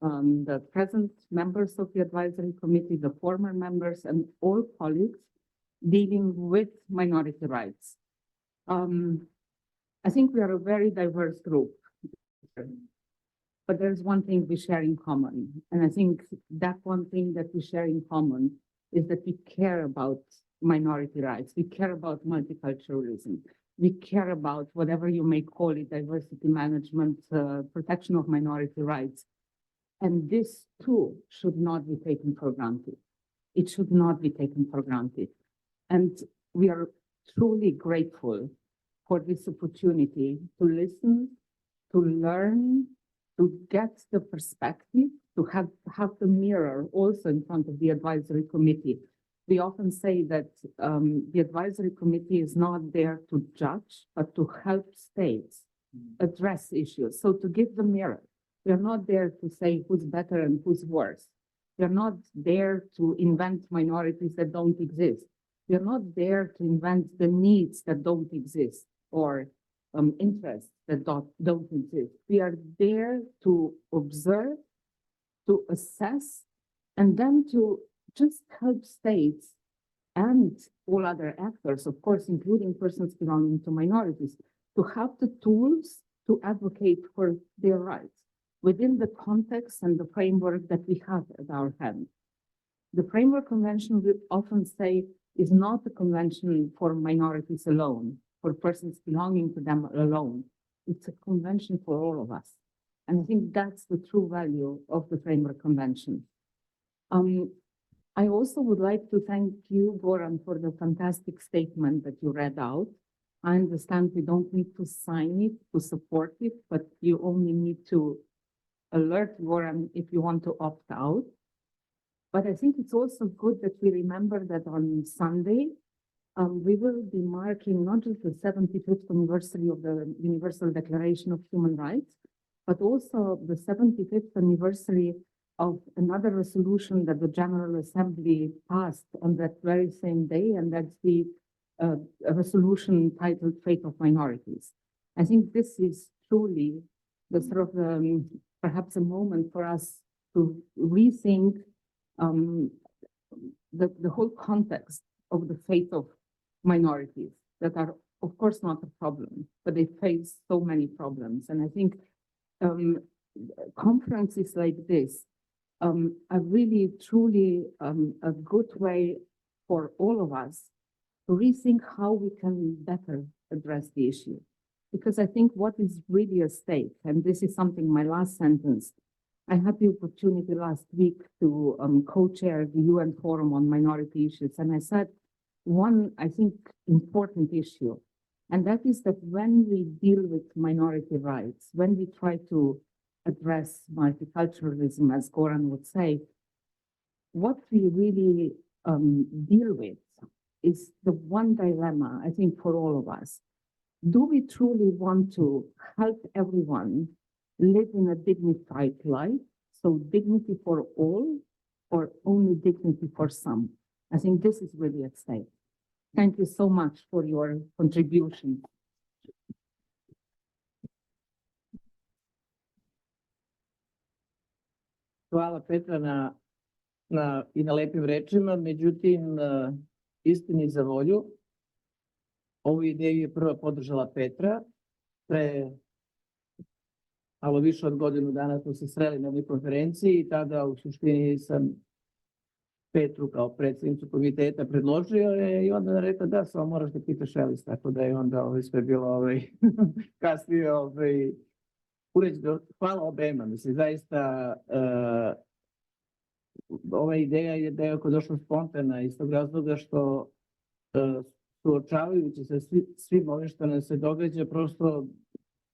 Speaker 2: the present members of the advisory committee, the former members, and all colleagues dealing with minority rights. I think we are a very diverse group, but there's one thing we share in common. And I think that one thing that we share in common is that we care about minority rights. We care about multiculturalism. We care about whatever you may call it, diversity management, protection of minority rights. And this too should not be taken for granted. It should not be taken for granted. And we are truly grateful for this opportunity to listen, to learn, to get the perspective, to have the mirror also in front of the advisory committee. We often say that the advisory committee is not there to judge, but to help states address issues. So to give the mirror, we are not there to say who's better and who's worse. We are not there to invent minorities that don't exist. We are not there to invent the needs that don't exist or interests that don't exist. We are there to observe, to assess, and then to just help states and all other actors, of course, including persons belonging to minorities, to have the tools to advocate for their rights within the context and the framework that we have at our hand. The Framework Convention, we often say, is not a convention for minorities alone, for persons belonging to them alone. It's a convention for all of us. And I think that's the true value of the Framework Convention. I also would like to thank you, Goran, for the fantastic statement that you read out. I understand we don't need to sign it to support it, but you only need to alert Goran if you want to opt out. But I think it's also good that we remember that on Sunday, we will be marking not just the 75th anniversary of the Universal Declaration of Human Rights, but also the 75th anniversary of another resolution that the General Assembly passed on that very same day, and that's the a resolution titled Fate of Minorities. I think this is truly the sort of perhaps a moment for us to rethink the whole context of the fate of minorities that are, of course, not a problem, but they face so many problems. And I think conferences like this are really, truly a good way for all of us to rethink how we can better address the issue. Because I think what is really at stake, and this is something, my last sentence, I had the opportunity last week to co-chair the UN Forum on Minority Issues, and I said one, I think, important issue, and that is that when we deal with minority rights, when we try to address multiculturalism, as Goran would say, what we really deal with is the one dilemma, I think, for all of us. Do we truly want to help everyone live in a dignified life? So dignity for all, or only dignity for some? I think this is really at stake. Thank you so much for your contribution.
Speaker 11: Hvala Petra i na lepim rečima, međutim, istini za volju, ovu ideju je prva podržala Petra, pre malo više od godinu dana smo se sreli na ovoj konferenciji i tada u suštini sam Petru kao predsjednicu komiteta predložio je i onda je rekao da, samo moraš da pitaš Elis, tako da je onda sve bilo kasnije uređeno. Hvala obema, mislim, zaista ova ideja je da je došla spontana iz tog razloga što suočavajući se svim ovim što nam se događa, prosto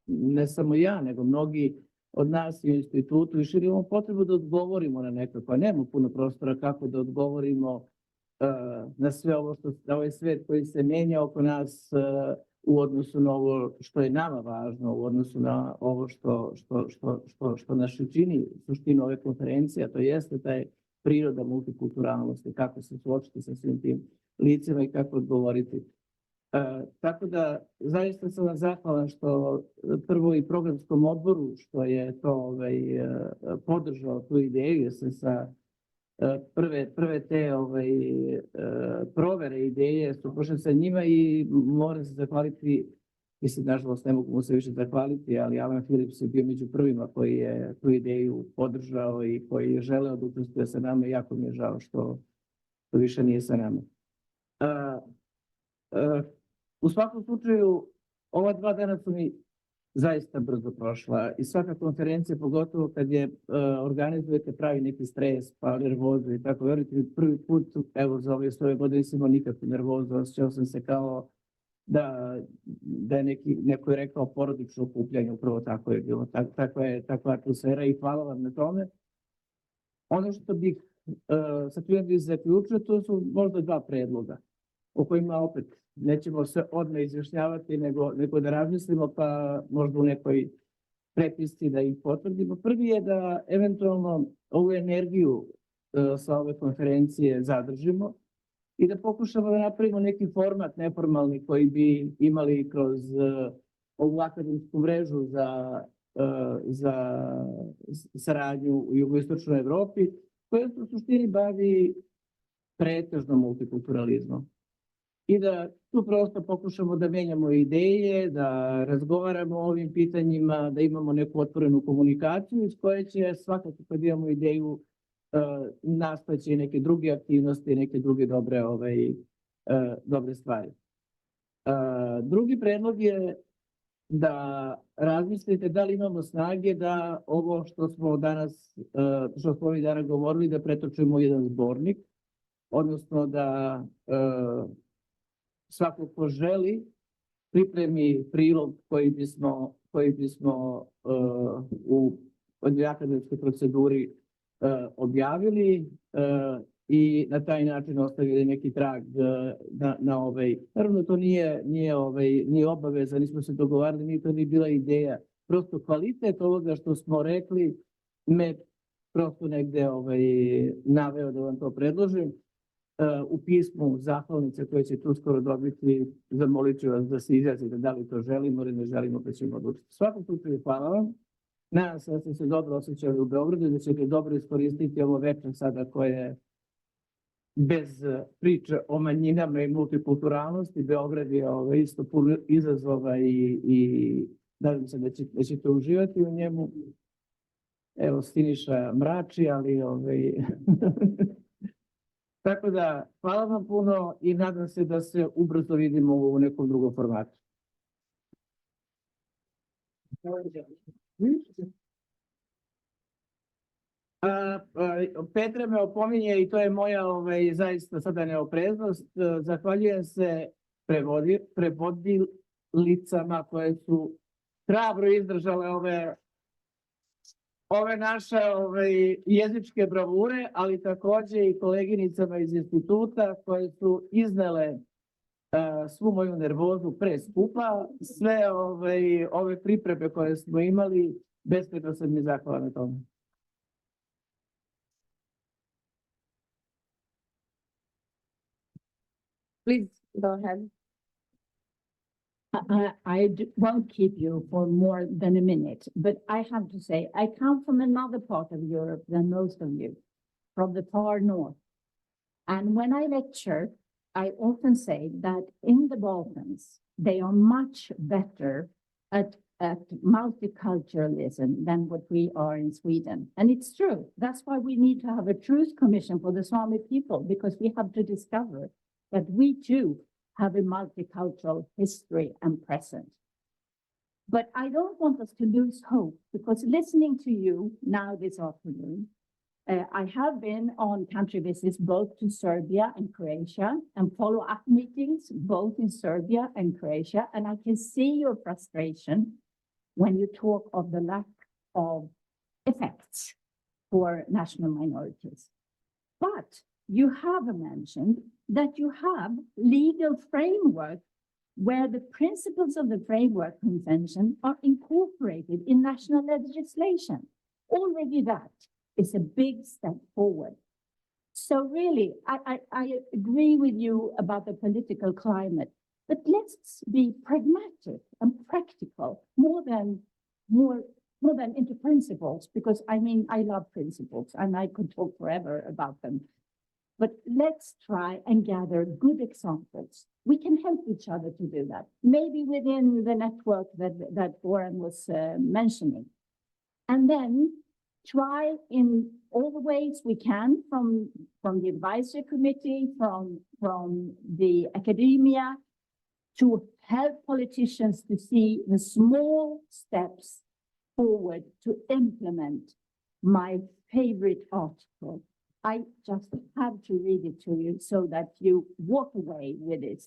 Speaker 11: ne samo ja, nego mnogi od nas i u institutu i šire imamo potrebu da odgovorimo na nekako, a nemamo puno prostora kako da odgovorimo na sve ovo na ovaj svet koji se menja oko nas u odnosu na ovo što je nama važno, u odnosu na ovo što nas čini suštinu ove konferencije, a to jeste taj priroda multikulturalnosti, kako se suočiti sa svim tim licima i kako odgovoriti. Tako da zaista sam vam zahvalan što prvo i programskom odboru što je to podržao tu ideju, jer sam sa prve te provere ideje su pošle sa njima i moram se zahvaliti, mislim, nažalost ne mogu mu se više zahvaliti, ali Alan Phillips je bio među prvima koji je tu ideju podržao i koji je želeo da učestvuje sa nama i jako mi je žao što više nije sa nama. U svakom slučaju, ova 2 dana su mi zaista brzo prošla i svaka konferencija, pogotovo kad je organizujete, pravi neki stres, pa nervozu i tako, verujte mi, prvi put, evo za ove svoje godine nisam imao nikakvu nervozu, osjećao sam se kao da je neko je rekao porodično okupljanje, upravo tako je bilo, takva atmosfera i hvala vam na tome. Ono što bih sa time bih zaključio, to su možda 2 predloga, o kojima opet nećemo se odmah izjašnjavati, nego da razmislimo, pa možda u nekoj prepisci da ih potvrdimo. Prvi je da eventualno ovu energiju sa ove konferencije zadržimo i da pokušamo da napravimo neki format neformalni koji bi imali kroz ovu akademsku mrežu za saradnju u jugoistočnoj Evropi, koja se u suštini bavi pretežno multikulturalizmom. I da tu prosto pokušamo da menjamo ideje, da razgovaramo o ovim pitanjima, da imamo neku otvorenu komunikaciju iz koje će svakako kad imamo ideju nastaći neke druge aktivnosti, neke druge dobre stvari. Drugi predlog je da razmislite da li imamo snage da ovo što smo ovih dana govorili da pretočimo u jedan zbornik, odnosno da svako ko želi pripremi prilog koji bismo u akademskoj proceduri objavili i na taj način ostavili neki trag na Naravno, to nije obaveza, nismo se dogovarali, nije to ni bila ideja. Prosto kvalitet ovoga što smo rekli me prosto negde naveo da vam to predložim. U pismu zahvalnice koje ćete uskoro dobiti, zamolit ću vas da se izjasnite da li to želimo ili ne želimo, pa ćemo odlučiti. U svakom slučaju hvala vam. Nadam se da ste se dobro osjećali u Beogradu i da ćete dobro iskoristiti ovo večer sada koje bez priče o manjinama i multikulturalnosti. Beograd je isto puno izazova i nadam se da ćete uživati u njemu. Evo, Siniša mrači, ali tako da, hvala vam puno i nadam se da se ubrzo vidimo u nekom drugom formatu. Petra me opominje i to je moja zaista sada neopreznost. Zahvaljujem se prevodilicama koje su hrabro izdržale ove naše jezičke bravure, ali takođe i koleginicama iz instituta koje su iznele svu moju nervozu pre skupa, sve ove pripreme koje smo imali, beskrajno sam mi zahvalan na tome.
Speaker 9: Please go ahead.
Speaker 13: Won't keep you for more than a minute, but I have to say, I come from another part of Europe than most of you, from the far north. And when I lecture, I often say that in the Balkans, they are much better at at multiculturalism than what we are in Sweden. And it's true. That's why we need to have a truth commission for the Sami people, because we have to discover that we too have a multicultural history and present. But I don't want us to lose hope, because listening to you now this afternoon, I have been on country visits both to Serbia and Croatia and follow-up meetings both in Serbia and Croatia. And I can see your frustration when you talk of the lack of effects for national minorities. But you have mentioned that you have legal framework where the principles of the Framework Convention are incorporated in national legislation. Already that is a big step forward. So really, I agree with you about the political climate, but let's be pragmatic and practical more than into principles, because I mean, I love principles and I could talk forever about them. But let's try and gather good examples. We can help each other to do that, maybe within the network that Warren was mentioning. And then try in all the ways we can, from the advisory committee, from the academia, to help politicians to see the small steps forward to implement my favorite article. I just have to read it to you so that you walk away with it.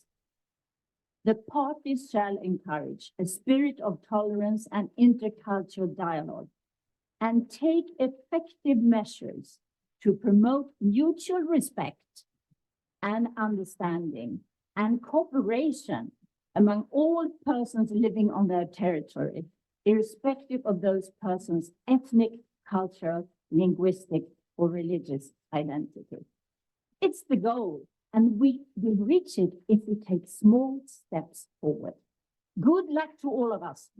Speaker 13: The parties shall encourage a spirit of tolerance and intercultural dialogue, and take effective measures to promote mutual respect and understanding and cooperation among all persons living on their territory, irrespective of those persons' ethnic, cultural, linguistic, or religious identity. It's the goal, and we will reach it if we take small steps forward. Good luck to all of us.